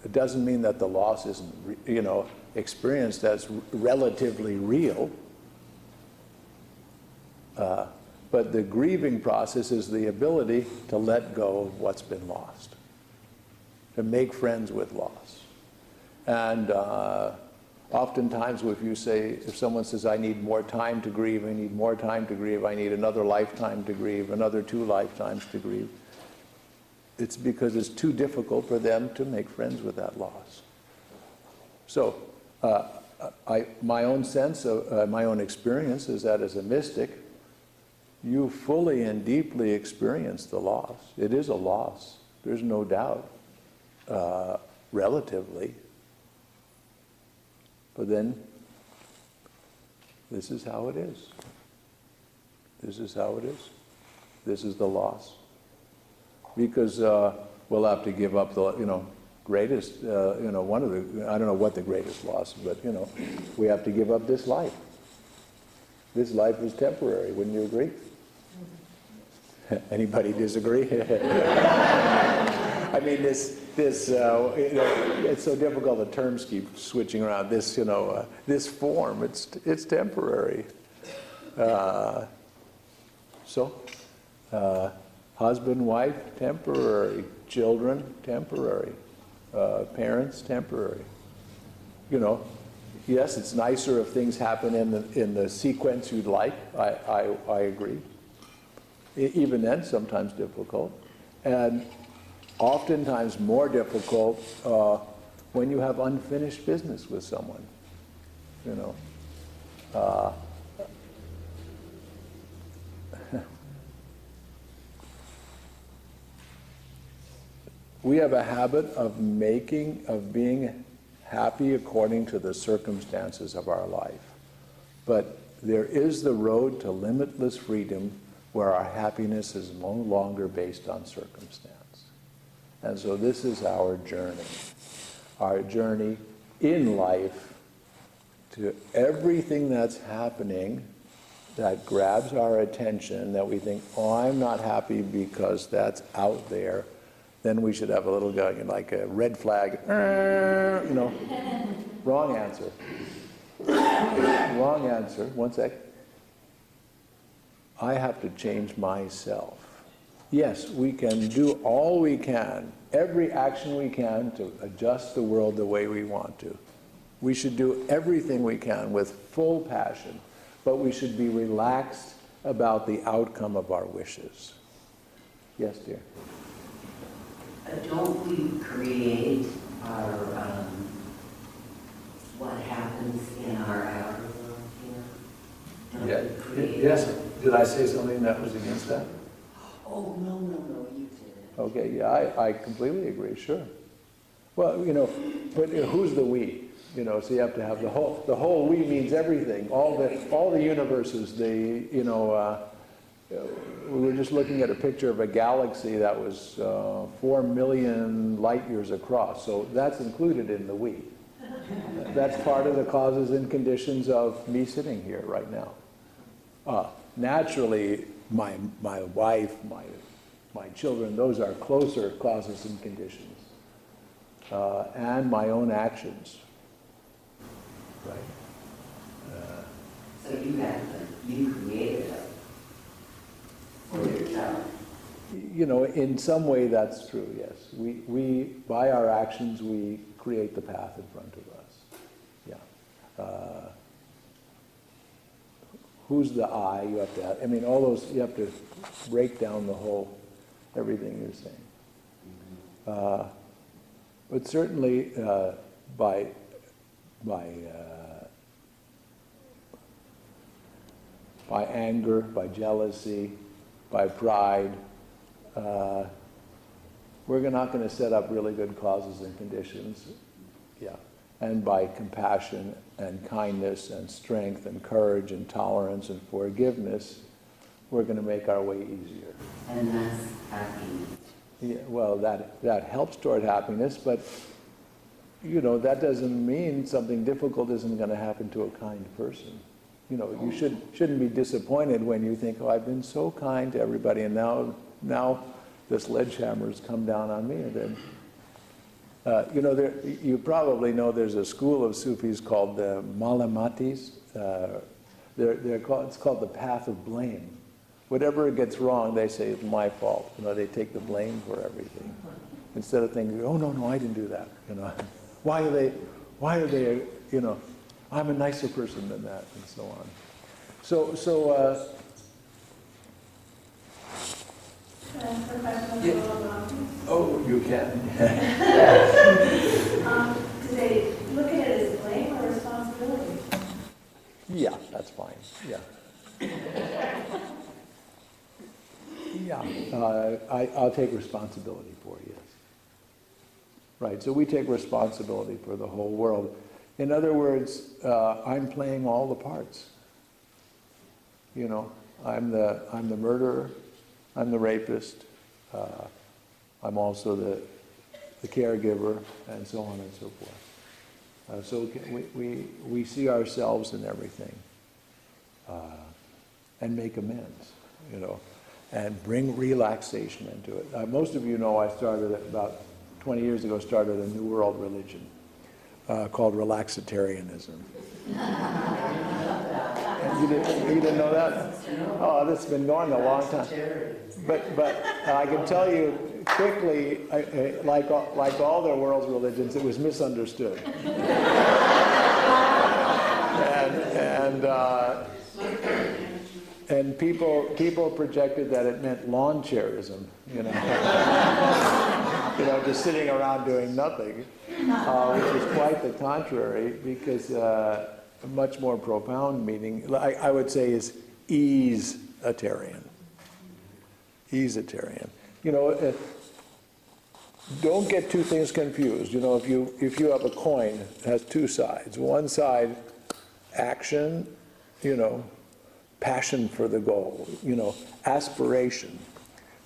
it doesn't mean that the loss isn't, you know, experienced as relatively real, but the grieving process is the ability to let go of what's been lost, to make friends with loss. And oftentimes if someone says, I need more time to grieve, I need more time to grieve, I need another lifetime to grieve, another 2 lifetimes to grieve, it's because it's too difficult for them to make friends with that loss. So my own sense of, my own experience is that as a mystic, you fully and deeply experience the loss. It is a loss. There's no doubt, relatively. But then, this is how it is. This is how it is. This is the loss. Because we'll have to give up the, greatest, one of the, I don't know what the greatest loss, but, we have to give up this life. This life is temporary, wouldn't you agree? Anybody disagree? I mean, it's so difficult, the terms keep switching around. This, this form, it's temporary. Husband, wife, temporary. Children, temporary. Parents, temporary. Yes, it's nicer if things happen in the sequence you'd like. I agree. Even then, sometimes difficult. And oftentimes more difficult when you have unfinished business with someone. We have a habit of being happy according to the circumstances of our life. But there is the road to limitless freedom where our happiness is no longer based on circumstance. And so this is our journey in life to everything that's happening that grabs our attention, that we think, oh, I'm not happy because that's out there. Then we should have a little going, like a red flag, wrong answer. Wrong answer, one sec. I have to change myself. Yes, we can do all we can, every action we can to adjust the world the way we want to. We should do everything we can with full passion, but we should be relaxed about the outcome of our wishes. Yes, dear? Don't we create our, what happens in our outer world here? Yeah. Yes. Did I say something that was against that? Oh, no, you didn't. Okay, yeah, I completely agree, sure. Well, but who's the we? So you have to have the whole we means everything. All the universes, we were just looking at a picture of a galaxy that was 4 million light years across, so that's included in the we. That's part of the causes and conditions of me sitting here right now. Naturally, my wife, my children, those are closer causes and conditions. And my own actions. Right? So you created it for yourself. In some way that's true, yes. We by our actions, we create the path in front of us. Yeah. Who's the I? You have to, all those, you have to break down the whole, everything you're saying. But certainly by anger, by jealousy, by pride, we're not going to set up really good causes and conditions. Yeah. And by compassion and kindness and strength and courage and tolerance and forgiveness, we're going to make our way easier. And that's happiness. Yeah, well, that helps toward happiness, but that doesn't mean something difficult isn't going to happen to a kind person. You shouldn't be disappointed when you think, oh, I've been so kind to everybody, and now the sledgehammer's come down on me. And then, you probably know there's a school of Sufis called the Malamatis. It's called the path of blame. Whatever gets wrong, they say it's my fault. They take the blame for everything instead of thinking, oh no, I didn't do that. Why are they? I'm a nicer person than that, and so on. Oh, you can. Do they look at it as blame or responsibility? Yeah, that's fine. Yeah. Yeah, I'll take responsibility for it, yes. Right, so we take responsibility for the whole world. In other words, I'm playing all the parts. You know, I'm the murderer, I'm the rapist, I'm also the caregiver, and so on and so forth. So we see ourselves in everything and make amends, you know, and bring relaxation into it. Most of you know I started about 20 years ago, started a New World religion called Relaxitarianism. You didn't know that? Oh, that's been going a long time. But I can tell you quickly, like all the world's religions, it was misunderstood. And people projected that it meant lawn chairism, you know, you know, just sitting around doing nothing, which is quite the contrary, because a much more profound meaning, I would say, is ease-atarian. Ease-atarian. You know, don't get two things confused. You know, if you have a coin, it has two sides. One side, action, you know, passion for the goal, you know, aspiration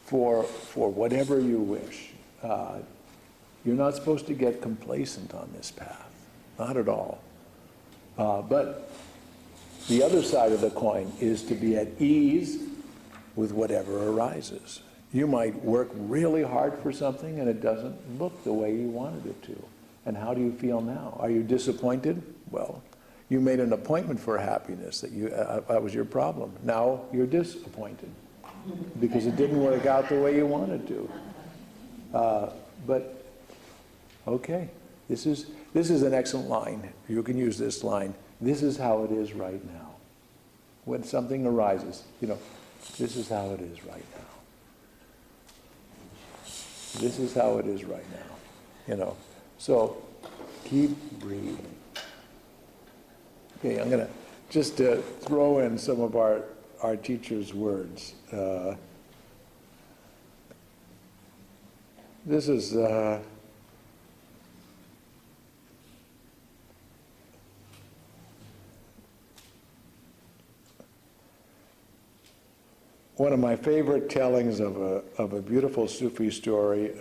for whatever you wish. You're not supposed to get complacent on this path, not at all. But the other side of the coin is to be at ease with whatever arises. You might work really hard for something and it doesn't look the way you wanted it to. And how do you feel now? Are you disappointed? Well, you made an appointment for happiness, that was your problem. Now you're disappointed because it didn't work out the way you wanted to. But okay, this is an excellent line. You can use this line. This is how it is right now. When something arises, you know, this is how it is right now. This is how it is right now, you know. So keep breathing. Okay, I'm going to just throw in some of our teacher's words. This is one of my favorite tellings of a beautiful Sufi story.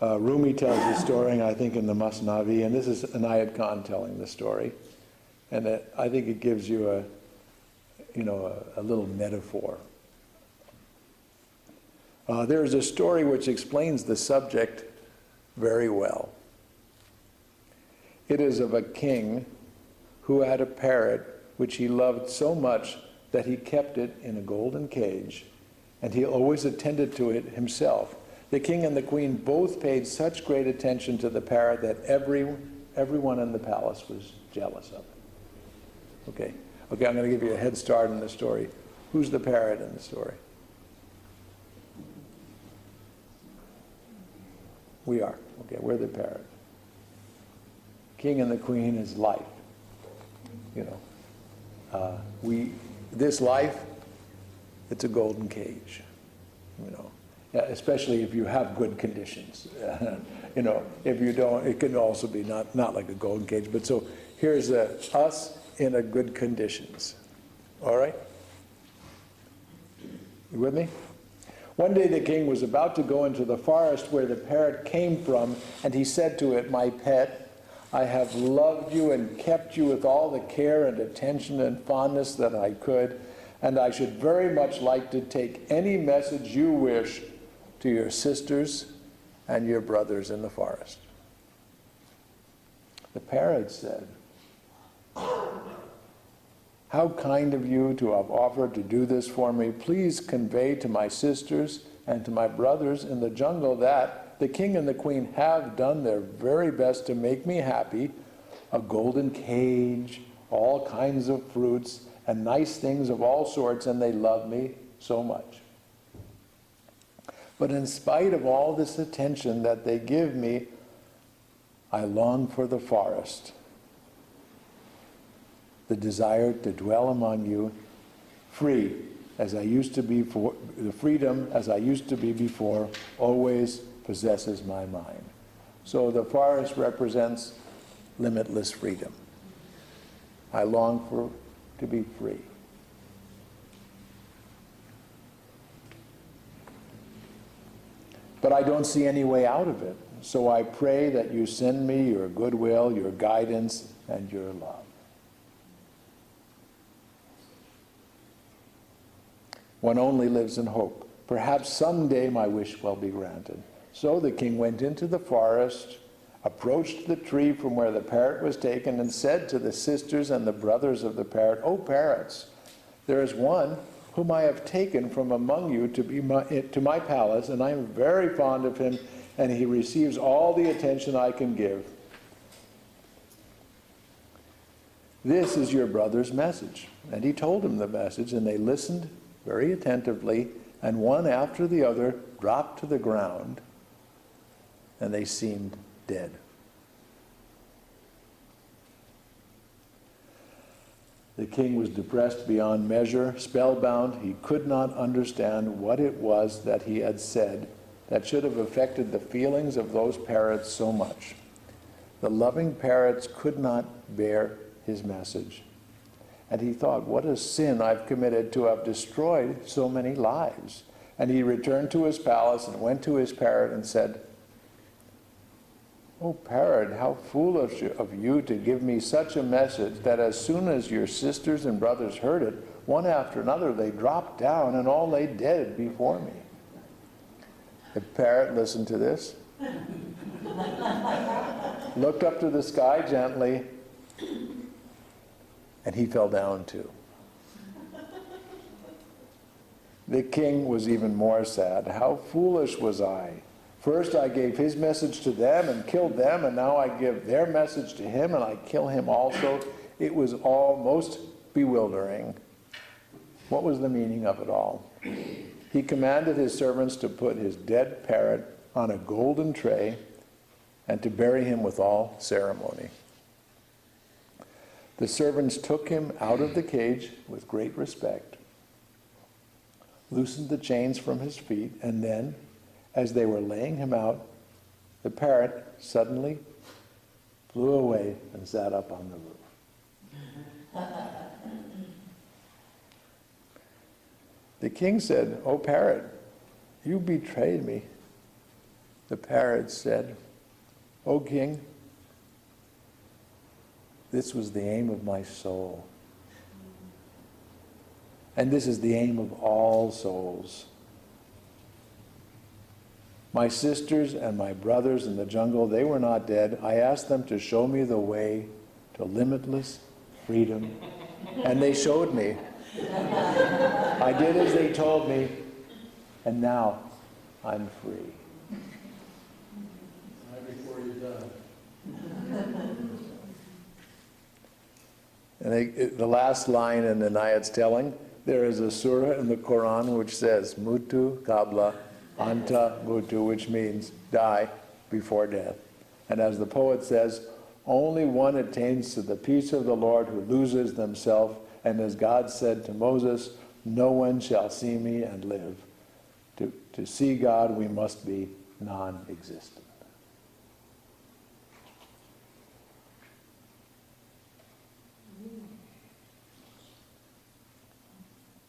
Rumi tells the story, I think, in the Masnavi, and this is Kahn telling the story, and I think it gives you a little metaphor. There is a story which explains the subject very well. It is of a king who had a parrot which he loved so much that he kept it in a golden cage, and he always attended to it himself. The king and the queen both paid such great attention to the parrot that everyone in the palace was jealous of it. Okay, I'm going to give you a head start in the story. Who's the parrot in the story? We are. Okay, we're the parrot. King and the queen is life. You know, this life, it's a golden cage. You know. Especially if you have good conditions. You know, if you don't, it can also be not like a golden cage. But so here's us in a good conditions. All right? You with me? One day the king was about to go into the forest where the parrot came from, and he said to it, "My pet, I have loved you and kept you with all the care and attention and fondness that I could, and I should very much like to take any message you wish to your sisters and your brothers in the forest." The parrot said, "How kind of you to have offered to do this for me. Please convey to my sisters and to my brothers in the jungle that the king and the queen have done their very best to make me happy. A golden cage, all kinds of fruits, and nice things of all sorts, and they love me so much. But in spite of all this attention that they give me, I long for the forest the desire to dwell among you, free as I used to be for the freedom as I used to be before, always possesses my mind. So the forest represents limitless freedom. I long to be free. But I don't see any way out of it. So I pray that you send me your goodwill, your guidance, and your love. One only lives in hope. Perhaps someday my wish will be granted. So the king went into the forest, approached the tree from where the parrot was taken, and said to the sisters and the brothers of the parrot, "O parrots, there is one whom I have taken from among you to my palace, and I am very fond of him, and he receives all the attention I can give. This is your brother's message." And he told him the message, and they listened very attentively, and one after the other dropped to the ground, and they seemed dead. The king was depressed beyond measure, spellbound. He could not understand what it was that he had said that should have affected the feelings of those parrots so much. The loving parrots could not bear his message. And he thought, what a sin I've committed to have destroyed so many lives. And he returned to his palace and went to his parrot and said, "Oh, parrot, how foolish of you to give me such a message that as soon as your sisters and brothers heard it, one after another they dropped down and all lay dead before me." The parrot listened to this, looked up to the sky gently, and he fell down too. The king was even more sad. How foolish was I? First I gave his message to them and killed them, and now I give their message to him and I kill him also. It was all most bewildering. What was the meaning of it all? He commanded his servants to put his dead parrot on a golden tray and to bury him with all ceremony. The servants took him out of the cage with great respect, loosened the chains from his feet, and then, as they were laying him out, the parrot suddenly flew away and sat up on the roof. The king said, "O parrot, you betrayed me." The parrot said, "O king, this was the aim of my soul. And this is the aim of all souls. My sisters and my brothers in the jungle, they were not dead. I asked them to show me the way to limitless freedom, and they showed me. I did as they told me, and now I'm free." Right before you die. And the last line in the Nayat's telling, there is a surah in the Quran which says, Mutu, Kabla, Anta, Mutu, which means die before death. And as the poet says, only one attains to the peace of the Lord who loses themselves, and as God said to Moses, no one shall see me and live. To see God, we must be non-existent.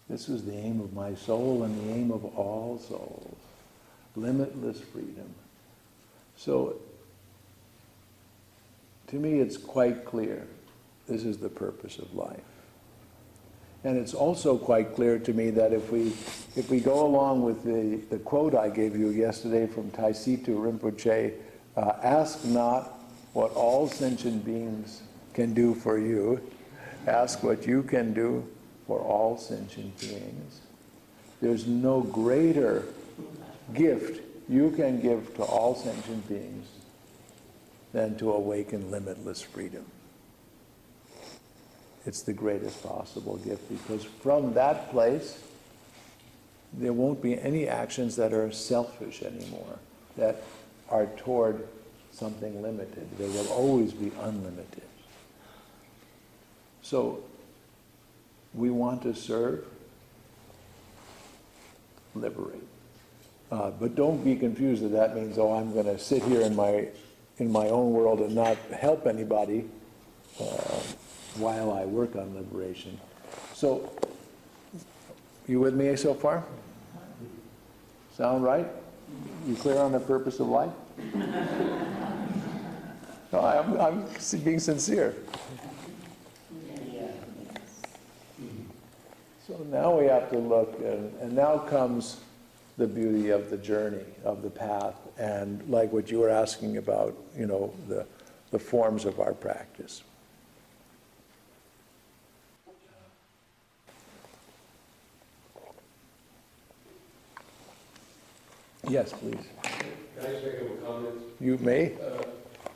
This was the aim of my soul and the aim of all souls. Limitless freedom. So, to me it's quite clear this is the purpose of life. And it's also quite clear to me that if we go along with the quote I gave you yesterday from Taisitu Rinpoche, ask not what all sentient beings can do for you, ask what you can do for all sentient beings. There's no greater gift you can give to all sentient beings than to awaken limitless freedom. It's the greatest possible gift, because from that place there won't be any actions that are selfish anymore, that are toward something limited. They will always be unlimited. So we want to serve, liberate. But don't be confused that means, oh, I'm going to sit here in my own world and not help anybody while I work on liberation. So, you with me so far? Sound right? You clear on the purpose of life? No, I'm being sincere. So now we have to look, and now comes the beauty of the journey, of the path, and like what you were asking about, you know, the forms of our practice. Yes, please. Can I just make a comment? You may.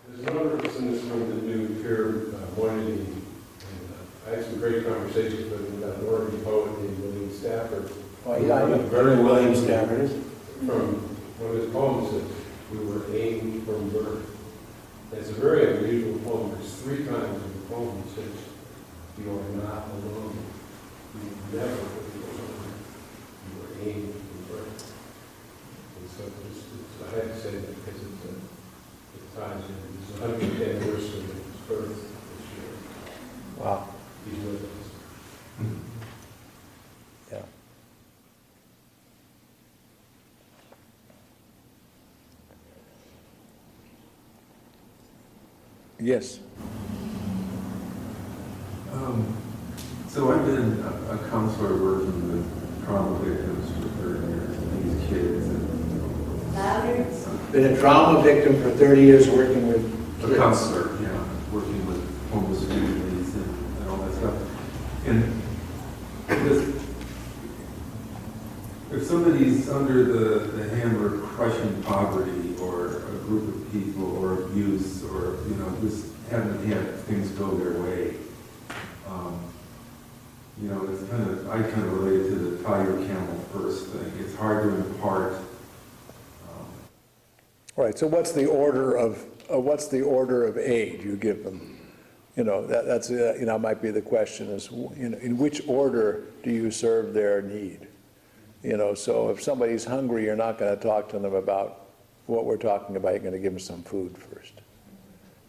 There's a number of us in this room that knew Pir Moynihan, and I had some great conversations with him about an Oregon poet named William Stafford. Oh, yeah, I know very William Stafford. From one of his poems that we were aimed from birth. It's a very unusual poem. There's 3 times in the poem it says, "You are not alone. You never will be alone. You were aimed from birth." And so I had to say that because it ties in. It's the 110th anniversary of his birth this year. Wow. He's with us. Yeah. Yes. So I've been a counselor working with trauma victims for 30 years, these kids. And, Been a trauma victim for 30 years working with a counselor, yeah, working with homeless families and all that stuff. And this, if somebody's under the hammer of crushing poverty or a group of people or abuse or, you know, just haven't had things go their way, you know, it's I kind of relate to the tie your camel first thing. It's hard to impart. Right. So what's the order of aid you give them? You know, that's you know, might be the question is, you know, in which order do you serve their need? You know, so if somebody's hungry, you're not going to talk to them about what we're talking about. You're going to give them some food first.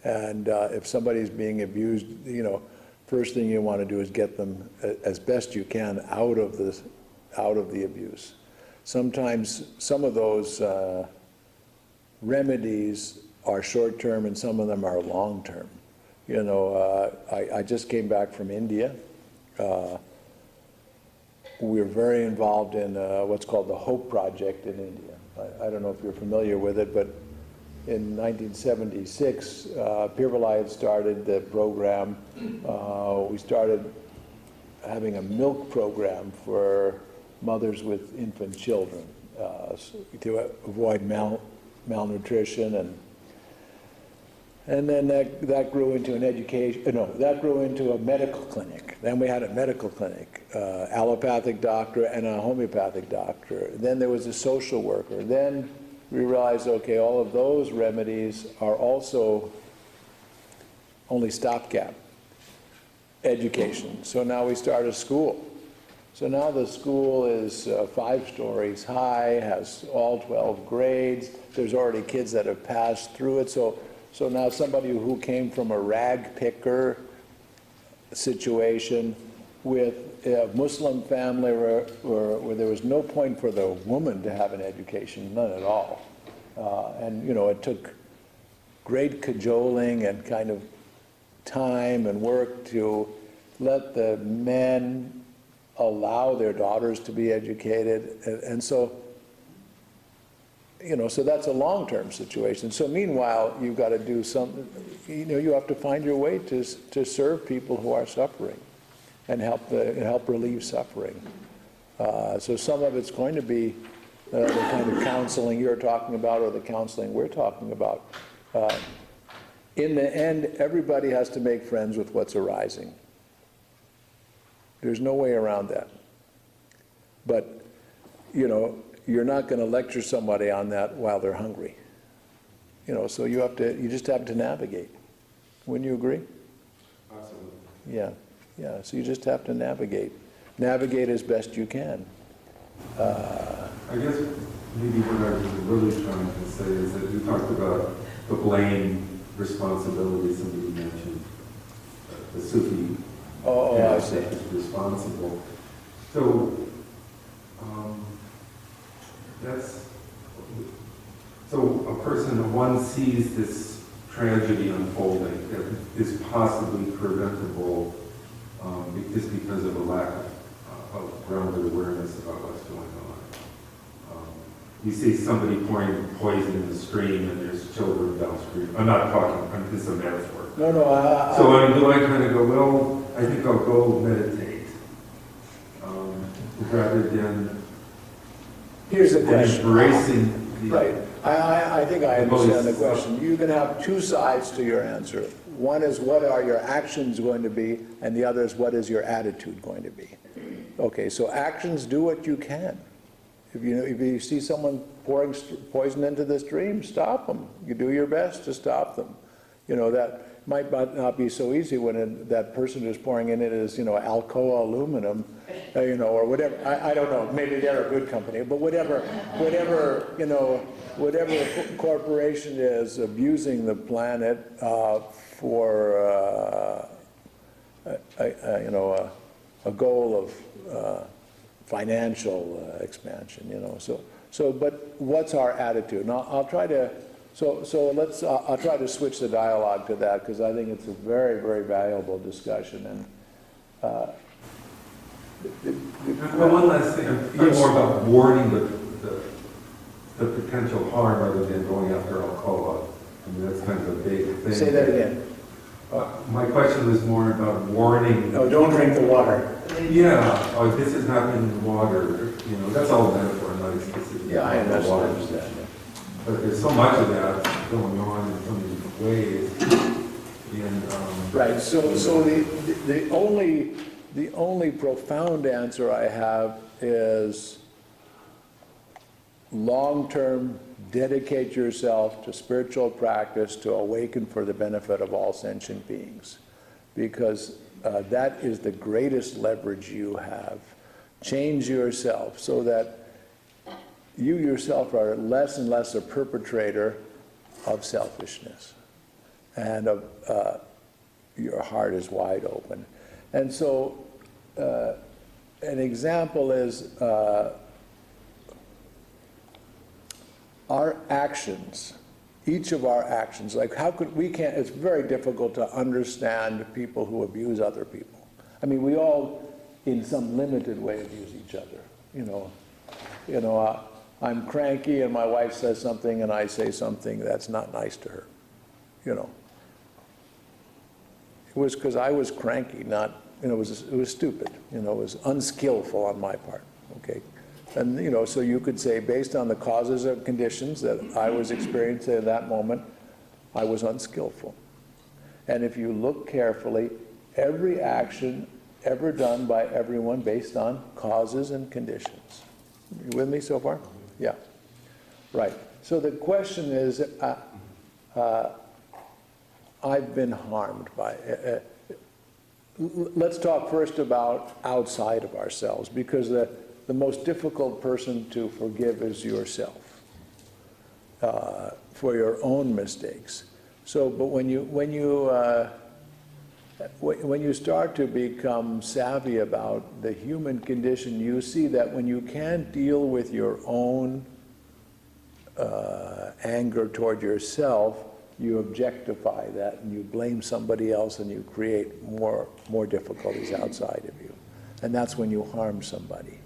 And if somebody's being abused, you know, first thing you want to do is get them as best you can out of the abuse. Sometimes some of those remedies are short-term and some of them are long-term. You know, I just came back from India. We're very involved in what's called the Hope Project in India. I don't know if you're familiar with it, but in 1976, Pir had started the program. We started having a milk program for mothers with infant children to avoid malnutrition, and then that grew into an education. No, that grew into a medical clinic. Then we had a medical clinic, allopathic doctor and a homeopathic doctor. Then there was a social worker. Then we realized, okay, all of those remedies are also only stopgap education. So now we start a school. So now the school is 5 stories high, has all 12 grades. There's already kids that have passed through it. So now somebody who came from a rag picker situation with a Muslim family where there was no point for the woman to have an education, none at all. And, you know, it took great cajoling and kind of time and work to let the men allow their daughters to be educated. And so, you know, so that's a long-term situation. So meanwhile, you've got to do something, you know, you have to find your way to serve people who are suffering and help relieve suffering. So some of it's going to be the kind of counseling you're talking about or the counseling we're talking about. In the end, everybody has to make friends with what's arising. There's no way around that. But, you know, you're not going to lecture somebody on that while they're hungry. You know, so you just have to navigate. Wouldn't you agree? Absolutely. Yeah. Yeah, so you just have to navigate. Navigate as best you can. I guess maybe what I was really trying to say is that you talked about the blame responsibility. Somebody mentioned the Sufi. I see. Is responsible. So so a person, one sees this tragedy unfolding that is possibly preventable just because of a lack of grounded awareness about what's going on. You see somebody pouring poison in the stream and there's children downstream. I'm not talking, this is a metaphor. No, So do I kind of go, well, I think I'll go meditate rather than here's the question. Embracing the... Right. I think I understand the question. You can have two sides to your answer. One is what are your actions going to be, and the other is what is your attitude going to be. Okay, so actions, do what you can. If you see someone pouring poison into the stream, stop them. You do your best to stop them. That might not be so easy when that person who's pouring in it is, Alcoa aluminum, or whatever. I don't know. Maybe they're a good company, but whatever corporation is abusing the planet for a goal of financial expansion, but what's our attitude? Now I'll try to I'll try to switch the dialogue to that because I think it's a very, very valuable discussion. And one last thing, I'm thinking more about warning the potential harm rather than going after Alcoa. I mean, that's kind of a big thing. Say that again. My question was more about warning. No, don't drink the water. Yeah, this is not in the water. That's all metaphor, not explicitly. Yeah, I understand. But there's so much of that going on in so many different ways. Right. So the only profound answer I have is long-term. Dedicate yourself to spiritual practice to awaken for the benefit of all sentient beings, because that is the greatest leverage you have. Change yourself so that you yourself are less and less a perpetrator of selfishness, and your heart is wide open. And so an example is our actions, each of our actions, like it's very difficult to understand people who abuse other people. I mean, we all, in some limited way, abuse each other. I'm cranky and my wife says something and I say something that's not nice to her. It was because I was cranky, not, it was stupid. It was unskillful on my part, okay? And, so you could say, based on the causes of conditions that I was experiencing at that moment, I was unskillful. And if you look carefully, every action ever done by everyone based on causes and conditions. You with me so far? Yeah. Right. So the question is, I've been harmed by let's talk first about outside of ourselves, because the most difficult person to forgive is yourself for your own mistakes. So, but when you start to become savvy about the human condition, you see that when you can't deal with your own anger toward yourself, you objectify that and you blame somebody else and you create more difficulties outside of you. And that's when you harm somebody.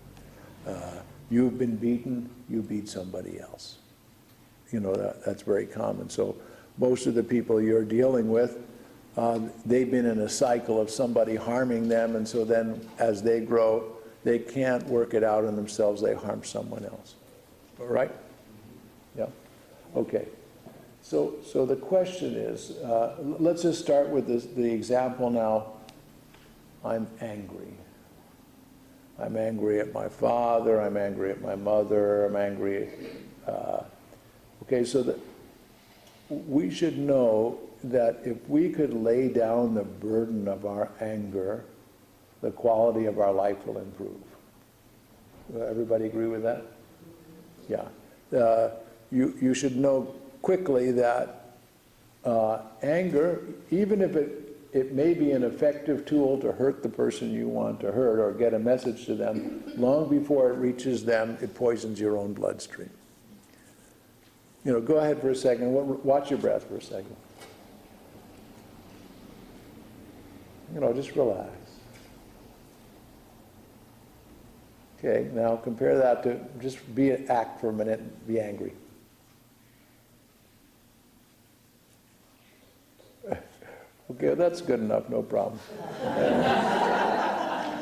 You've been beaten, you beat somebody else. That's very common. So most of the people you're dealing with, they've been in a cycle of somebody harming them, and so then as they grow, they can't work it out on themselves, they harm someone else. All right? Yeah? Okay. So the question is, let's just start with the example now. I'm angry. I'm angry at my father, I'm angry at my mother, I'm angry at, okay, so that we should know that if we could lay down the burden of our anger the quality of our life will improve. Everybody agree with that? Yeah. You should know quickly that anger, even if it may be an effective tool to hurt the person you want to hurt or get a message to them, long before it reaches them, it poisons your own bloodstream. You know, go ahead for a second. Watch your breath for a second. You know, just relax. Okay, now compare that to just act for a minute and be angry. Okay, that's good enough, no problem.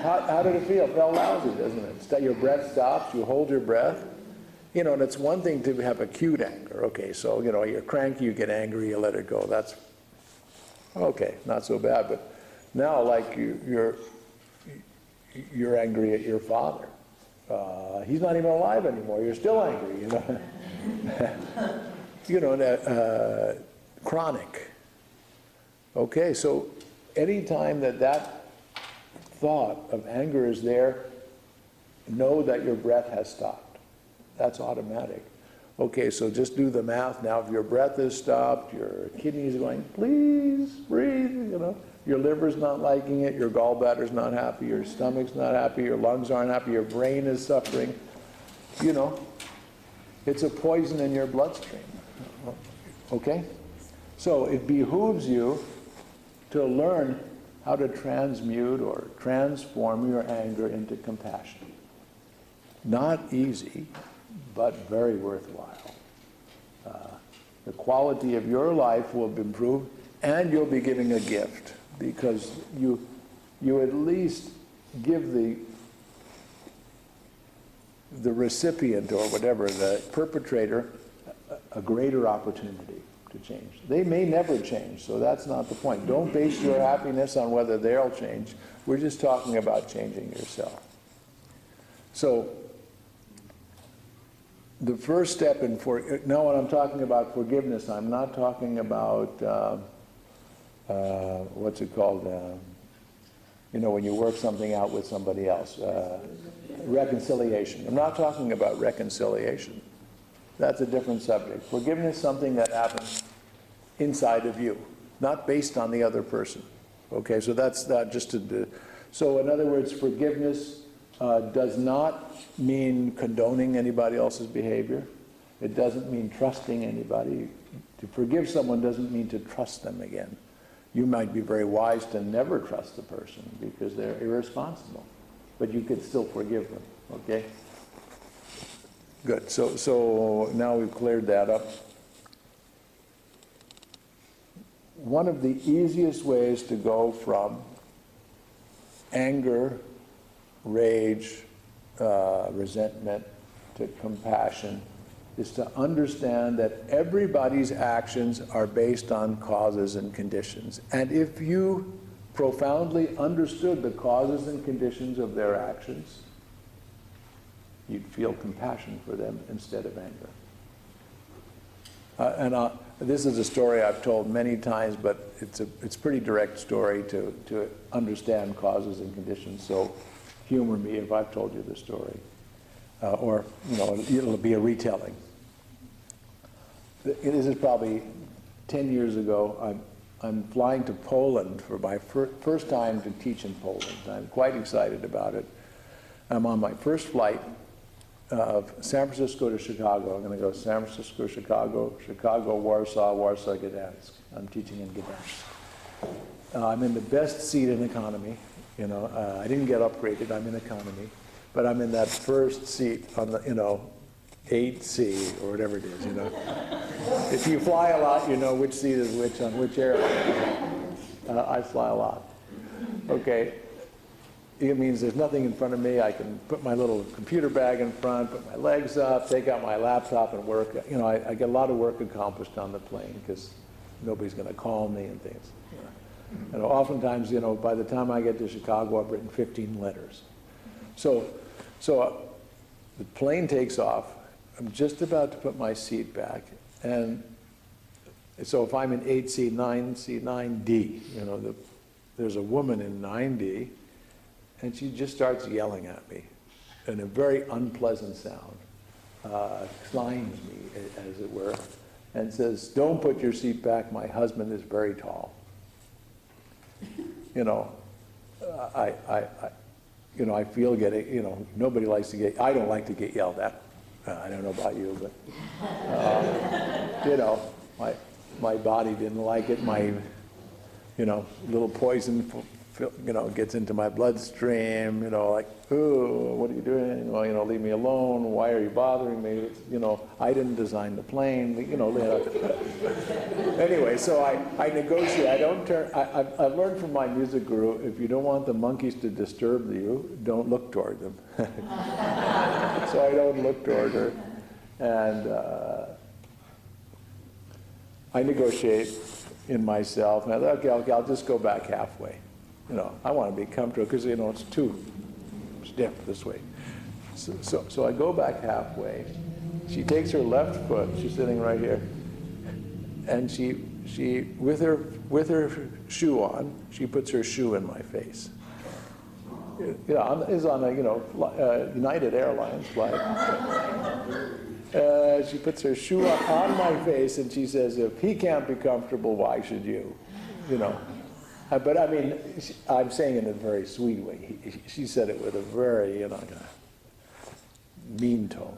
How did it feel? It felt lousy, doesn't it? Your breath stops, you hold your breath. You know, and it's one thing to have acute anger. Okay, so, you know, you're cranky, you get angry, you let it go. That's, okay, not so bad. But now, like, you're angry at your father. He's not even alive anymore. You're still angry, you know. You know, chronic. Okay, so anytime that thought of anger is there, know that your breath has stopped. That's automatic. Okay, so just do the math now. If your breath is stopped, your kidneys are going, please breathe, you know. Your liver's not liking it, your gallbladder's not happy, your stomach's not happy, your lungs aren't happy, your brain is suffering. You know, it's a poison in your bloodstream. Okay? So it behooves you to learn how to transmute or transform your anger into compassion. Not easy, but very worthwhile. The quality of your life will improve, and you'll be giving a gift, because you at least give the recipient or whatever, the perpetrator, a greater opportunity to change. They may never change, so that's not the point. Don't base your happiness on whether they'll change. We're just talking about changing yourself. So the first step in now when I'm talking about forgiveness, I'm not talking about what's it called? You know, when you work something out with somebody else. Reconciliation. I'm not talking about reconciliation. That's a different subject. Forgiveness is something that happens inside of you, not based on the other person. Okay, so that's not just so in other words, forgiveness does not mean condoning anybody else's behavior. It doesn't mean trusting anybody. To forgive someone doesn't mean to trust them again. You might be very wise to never trust the person because they're irresponsible, but you could still forgive them, okay? Good, so now we've cleared that up. One of the easiest ways to go from anger, rage, resentment to compassion is to understand that everybody's actions are based on causes and conditions. And if you profoundly understood the causes and conditions of their actions, you'd feel compassion for them instead of anger. This is a story I've told many times, but it's a pretty direct story to understand causes and conditions. So humor me if I've told you the story. Or, you know, it'll be a retelling. This is probably 10 years ago. I'm flying to Poland for my first time to teach in Poland. I'm quite excited about it. I'm on my first flight of San Francisco to Chicago. I'm going to go San Francisco, Chicago, Warsaw, Warsaw, Gdansk. I'm teaching in Gdansk. I'm in the best seat in economy. You know, I didn't get upgraded. I'm in economy, but I'm in that first seat on the, you know, 8C or whatever it is. You know, if you fly a lot, you know which seat is which on which airline. I fly a lot. Okay. It means there's nothing in front of me. I can put my little computer bag in front, put my legs up, take out my laptop and work. You know, I get a lot of work accomplished on the plane because nobody's going to call me and things. You know, oftentimes, you know, by the time I get to Chicago, I've written 15 letters. So the plane takes off. I'm just about to put my seat back. And so if I'm in 8C, 9C, 9D, you know, there's a woman in 9D. and she just starts yelling at me in a very unpleasant sound, climbs me, as it were, and says, "Don't put your seat back, my husband is very tall." You know, I feel getting, nobody likes to get, I don't like to get yelled at. I don't know about you, but, my body didn't like it. My, little poison, gets into my bloodstream, like, "Ooh, what are you doing? Well, leave me alone. Why are you bothering me? I didn't design the plane." Anyway, so I negotiate. I don't turn. I've learned from my music guru, if you don't want the monkeys to disturb you, don't look toward them. So I don't look toward her, and I negotiate in myself. And I thought, okay, I'll just go back halfway. I want to be comfortable because it's too stiff this way. So I go back halfway. She takes her left foot. She's sitting right here, and she with her shoe on, she puts her shoe in my face. Is on a United Airlines flight. She puts her shoe on my face, and she says, "If he can't be comfortable, why should you?" But I mean, I'm saying it in a very sweet way. She said it with a very, mean tone.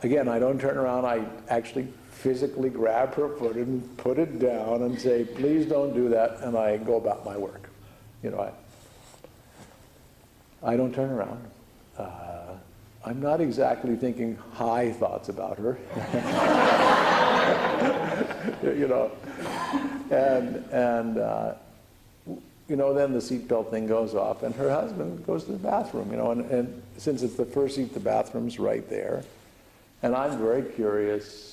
Again, I don't turn around. I actually physically grab her foot and put it down and say, "Please don't do that," and I go about my work. I don't turn around. I'm not exactly thinking high thoughts about her. Then the seatbelt thing goes off, and her husband goes to the bathroom, and since it's the first seat, the bathroom's right there, and I'm very curious.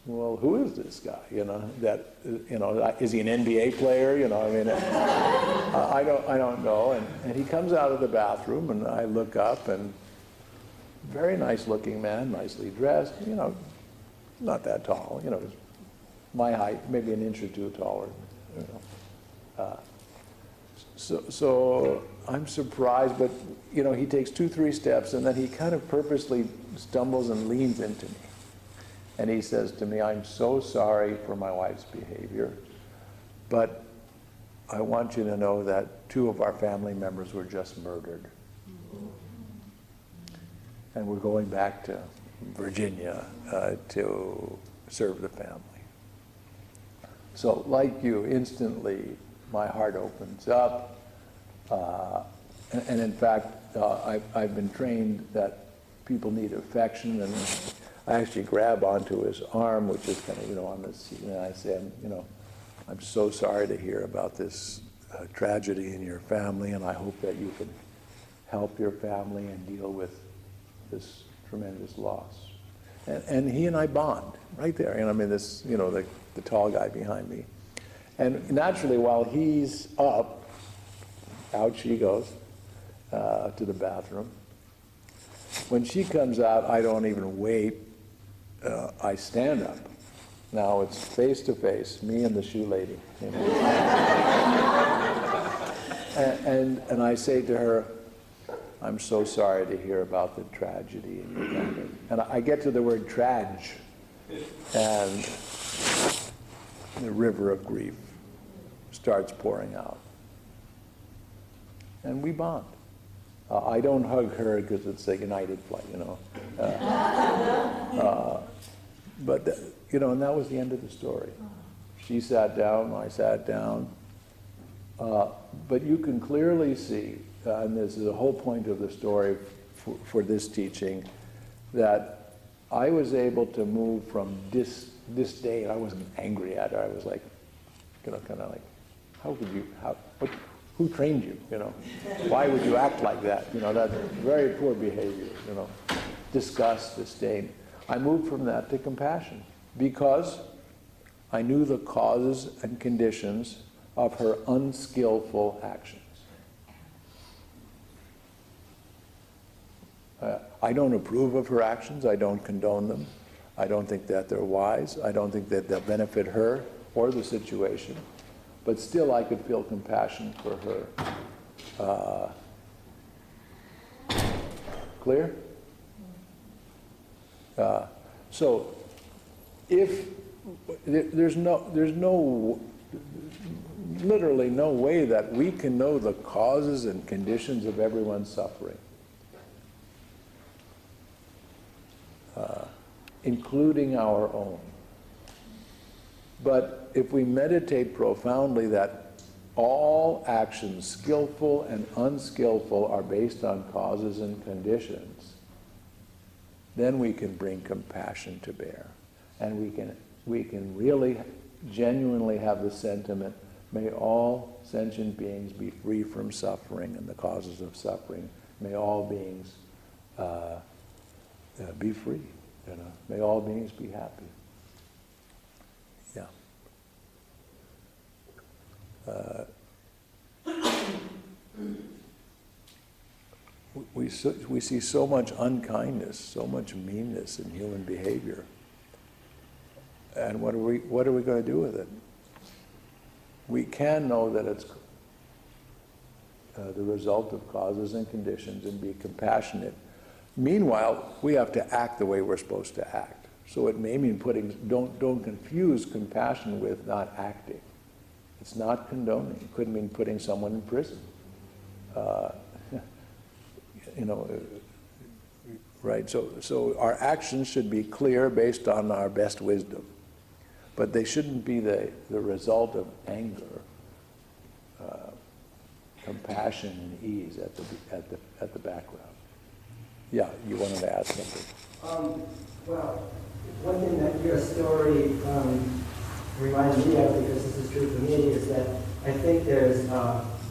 Well, who is this guy? Is he an NBA player? I don't know. And he comes out of the bathroom, and I look up, and very nice-looking man, nicely dressed. Not that tall. My height, maybe an inch or two taller. So I'm surprised, but he takes 2-3 steps, and then he kind of purposely stumbles and leans into me. And he says to me, "I'm so sorry for my wife's behavior, but I want you to know that 2 of our family members were just murdered. And we're going back to Virginia to serve the family." So like you, instantly my heart opens up. And in fact, I've been trained that people need affection, and I actually grab onto his arm, which is kind of, on the seat, and I say, I'm so sorry to hear about this tragedy in your family, and I hope that you can help your family and deal with this tremendous loss. And he and I bond right there. This, the tall guy behind me. And naturally, while he's up, out she goes to the bathroom. When she comes out, I don't even wait. I stand up. Now it's face to face, me and the shoe lady. And I say to her, "I'm so sorry to hear about the tragedy in your family." And I get to the word "trage," and the river of grief starts pouring out. And we bond. I don't hug her because it's a United flight, But, and that was the end of the story. She sat down, I sat down. But you can clearly see, and this is the whole point of the story for this teaching, that I was able to move from disdain. I wasn't angry at her. I was like, kind of like, how could you, who trained you, Why would you act like that? That's very poor behavior, disgust, disdain. I moved from that to compassion because I knew the causes and conditions of her unskillful actions. I don't approve of her actions. I don't condone them. I don't think that they're wise. I don't think that they'll benefit her or the situation. But still, I could feel compassion for her. Clear? So if there's literally no way that we can know the causes and conditions of everyone's suffering, including our own. But if we meditate profoundly that all actions, skillful and unskillful, are based on causes and conditions, then we can bring compassion to bear. And we can really genuinely have the sentiment, may all sentient beings be free from suffering and the causes of suffering. May all beings be free. You know? May all beings be happy. Yeah. We see so much unkindness, so much meanness in human behavior. And what are we going to do with it? We can know that it's the result of causes and conditions and be compassionate. Meanwhile, we have to act the way we're supposed to act. So it may mean don't confuse compassion with not acting. It's not condoning. It could mean putting someone in prison. Right? So our actions should be clear based on our best wisdom. But they shouldn't be the result of anger, compassion, and ease at the background. Yeah, you wanted to ask something. Well, one thing that your story reminds me of, because this is true for me, is that I think there's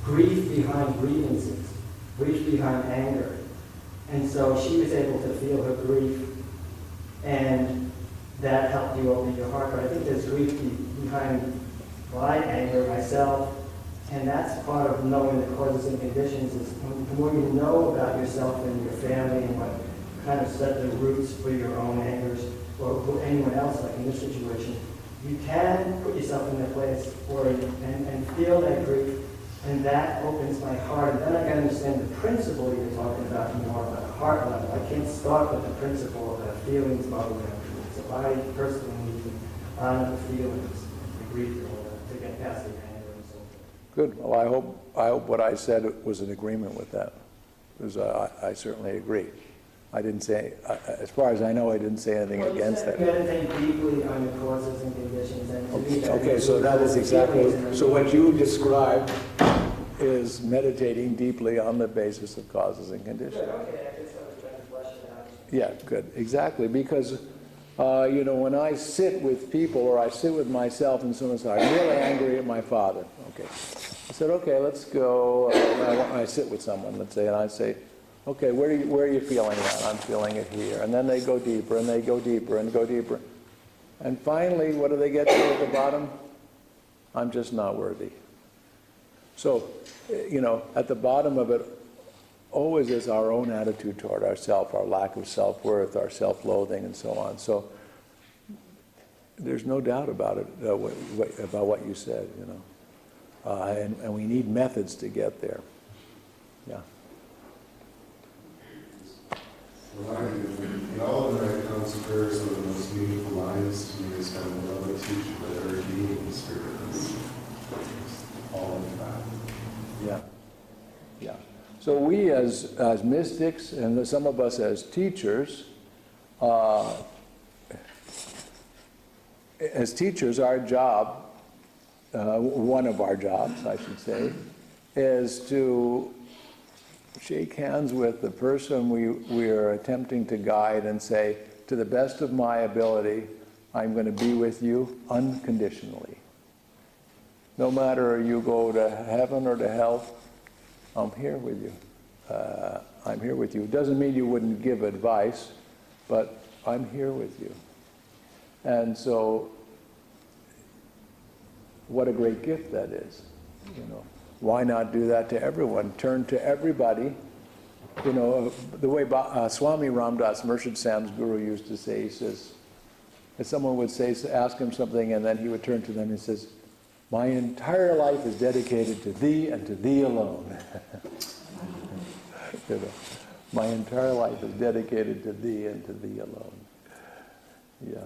grief behind grievances, grief behind anger. And so she was able to feel her grief, and that helped you open your heart. But I think there's grief behind my anger, myself, and that's part of knowing the causes and conditions. Is the more you know about yourself and your family and what kind of set the roots for your own angers, or for anyone else, like in this situation, you can put yourself in their place and feel that grief, and that opens my heart. And then I can understand the principle you're talking about more on the heart level. I can't start with the principle of the feelings bothering me. So I personally need to honor the feelings, the grief, to get past the anger and so forth. Good. Well, I hope what I said was in agreement with that, because I certainly agree. I didn't say, as far as I know, I didn't say anything against that. Meditate deeply on the causes and conditions. And okay, so that is exactly, so what you described is meditating deeply on the basis of causes and conditions. Good, okay, I guess I was trying to flesh it out. Yeah, good, exactly, because when I sit with people or I sit with myself and someone says, I'm really angry at my father. Okay, I said, okay, let's go. I sit with someone, let's say, and I say, okay, where are you feeling that? I'm feeling it here. And then they go deeper, and they go deeper, and go deeper. And finally, what do they get to at the bottom? I'm just not worthy. So, at the bottom of it always is our own attitude toward ourselves, our lack of self-worth, our self-loathing, and so on. So there's no doubt about it, about what you said, and we need methods to get there. Yeah. In all of my accounts of prayer, some of the most meaningful lines to me is kind of love a teacher, but every being in spirit is all in fact. Yeah. Yeah. So we as mystics, and some of us as teachers, our job, one of our jobs, I should say, is to shake hands with the person we are attempting to guide and say, to the best of my ability, I'm going to be with you unconditionally. No matter you go to heaven or to hell, I'm here with you. I'm here with you. It doesn't mean you wouldn't give advice, but I'm here with you. And so, what a great gift that is, Why not do that to everyone? Turn to everybody. The way Swami Ramdas, Murshid Sam's guru, used to say, he says, if someone would ask him something, and then he would turn to them and says, My entire life is dedicated to thee and to thee alone. You know, my entire life is dedicated to thee and to thee alone. Yeah.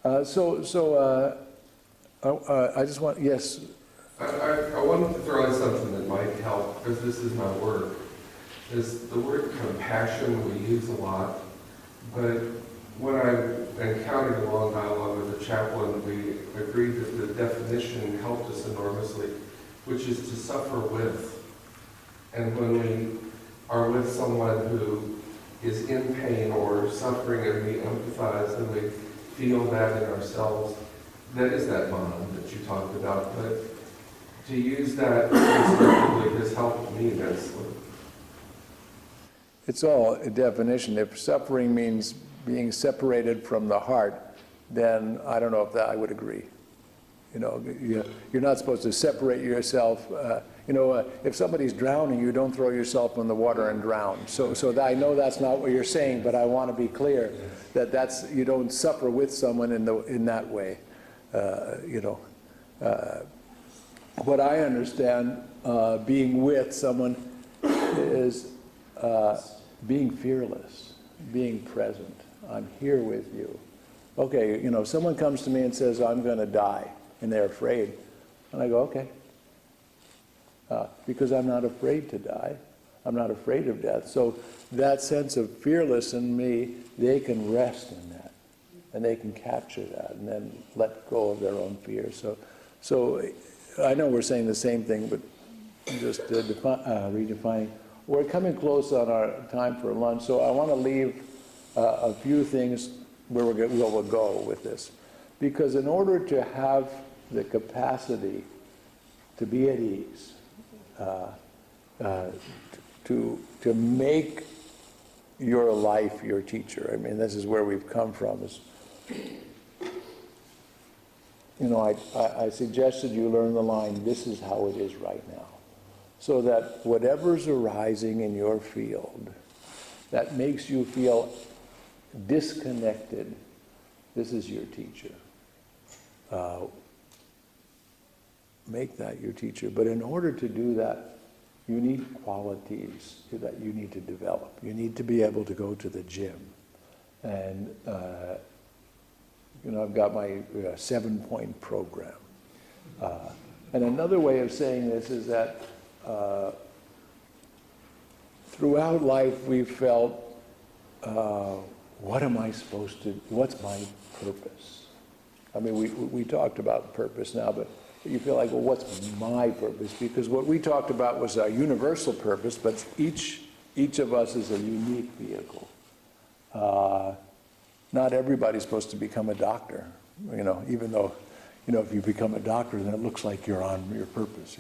I just want, yes. I wanted to throw in something that might help, because this is my work. Is the word compassion we use a lot, but when I encountered a long dialogue with the chaplain, we agreed that the definition helped us enormously, which is to suffer with. And when we are with someone who is in pain or suffering and we empathize and we feel that in ourselves, that is that bond that you talked about. But to use that constructively has helped me immensely. It's all a definition. If suffering means being separated from the heart, then I don't know if that I would agree. You know, you're not supposed to separate yourself. If somebody's drowning, you don't throw yourself in the water and drown. So I know that's not what you're saying, but I want to be clear that you don't suffer with someone in that way. What I understand being with someone is being fearless, being present. I'm here with you. Okay, someone comes to me and says, I'm going to die, and they're afraid. And I go, okay. Because I'm not afraid to die. I'm not afraid of death. So that sense of fearless in me, they can rest in that. And they can capture that and then let go of their own fear. So I know we're saying the same thing, but just redefining. We're coming close on our time for lunch, so I want to leave a few things where we'll go with this. Because in order to have the capacity to be at ease, to make your life your teacher, I mean, this is where we've come from. I suggested you learn the line, this is how it is right now. So that whatever's arising in your field that makes you feel disconnected, this is your teacher. Make that your teacher. But in order to do that, you need qualities that you need to develop. You need to be able to go to the gym. And, I've got my 7-point program. And another way of saying this is that throughout life we've felt, what am I supposed to, what's my purpose? I mean, we talked about purpose now, but you feel like, well, what's my purpose? Because what we talked about was our universal purpose, but each of us is a unique vehicle. Not everybody's supposed to become a doctor, even though, if you become a doctor, then it looks like you're on your purpose,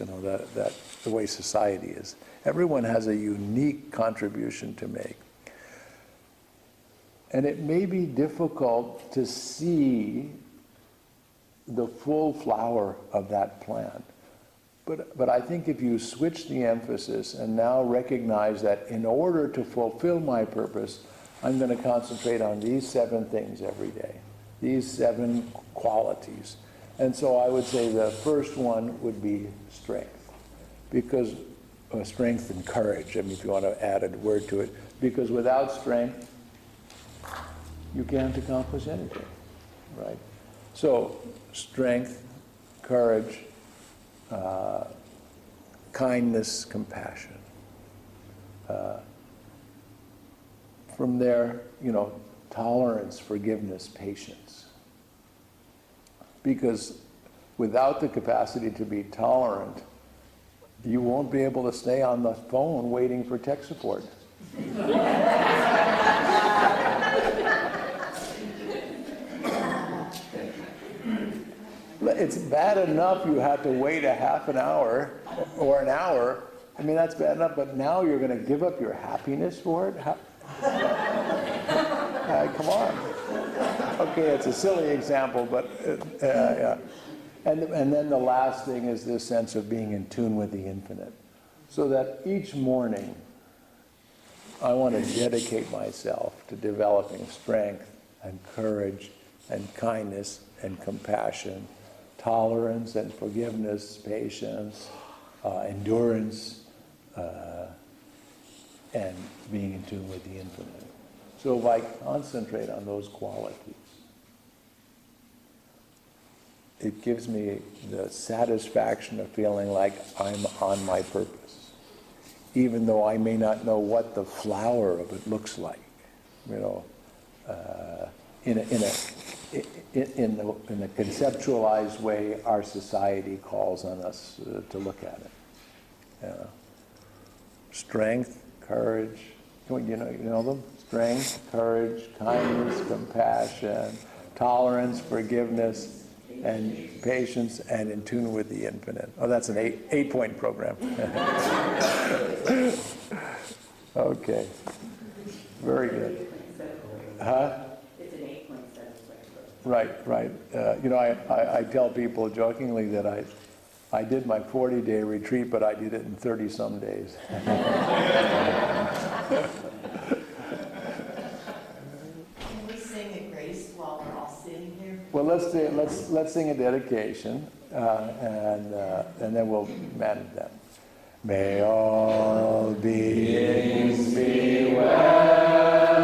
that's the way society is. Everyone has a unique contribution to make. And it may be difficult to see the full flower of that plant. But I think if you switch the emphasis and now recognize that in order to fulfill my purpose, I'm going to concentrate on these 7 things every day, these 7 qualities. And so I would say the first one would be strength, because strength and courage, I mean, if you want to add a word to it, because without strength, you can't accomplish anything, right? So strength, courage, kindness, compassion. From there, tolerance, forgiveness, patience. Because without the capacity to be tolerant, you won't be able to stay on the phone waiting for tech support. It's bad enough you have to wait a half an hour or an hour. I mean, that's bad enough, but now you're going to give up your happiness for it? Come on. Okay, it's a silly example, but yeah. And then the last thing is this sense of being in tune with the infinite. So that each morning, I want to dedicate myself to developing strength and courage and kindness and compassion, tolerance and forgiveness, patience, endurance, and being in tune with the infinite. So if I concentrate on those qualities, it gives me the satisfaction of feeling like I'm on my purpose, even though I may not know what the flower of it looks like. You know, in a conceptualized way, our society calls on us to look at it. Strength, courage. You know them? Strength, courage, kindness, compassion, tolerance, forgiveness, and patience, and in tune with the infinite. Oh, that's an eight-point program. Okay. Very good. Huh? It's an 8.7. Right. I tell people jokingly that I did my 40-day retreat, but I did it in 30-some days. Can we sing a grace while we're all sitting here? Well, let's sing a dedication, and then we'll manage that. May all beings be well.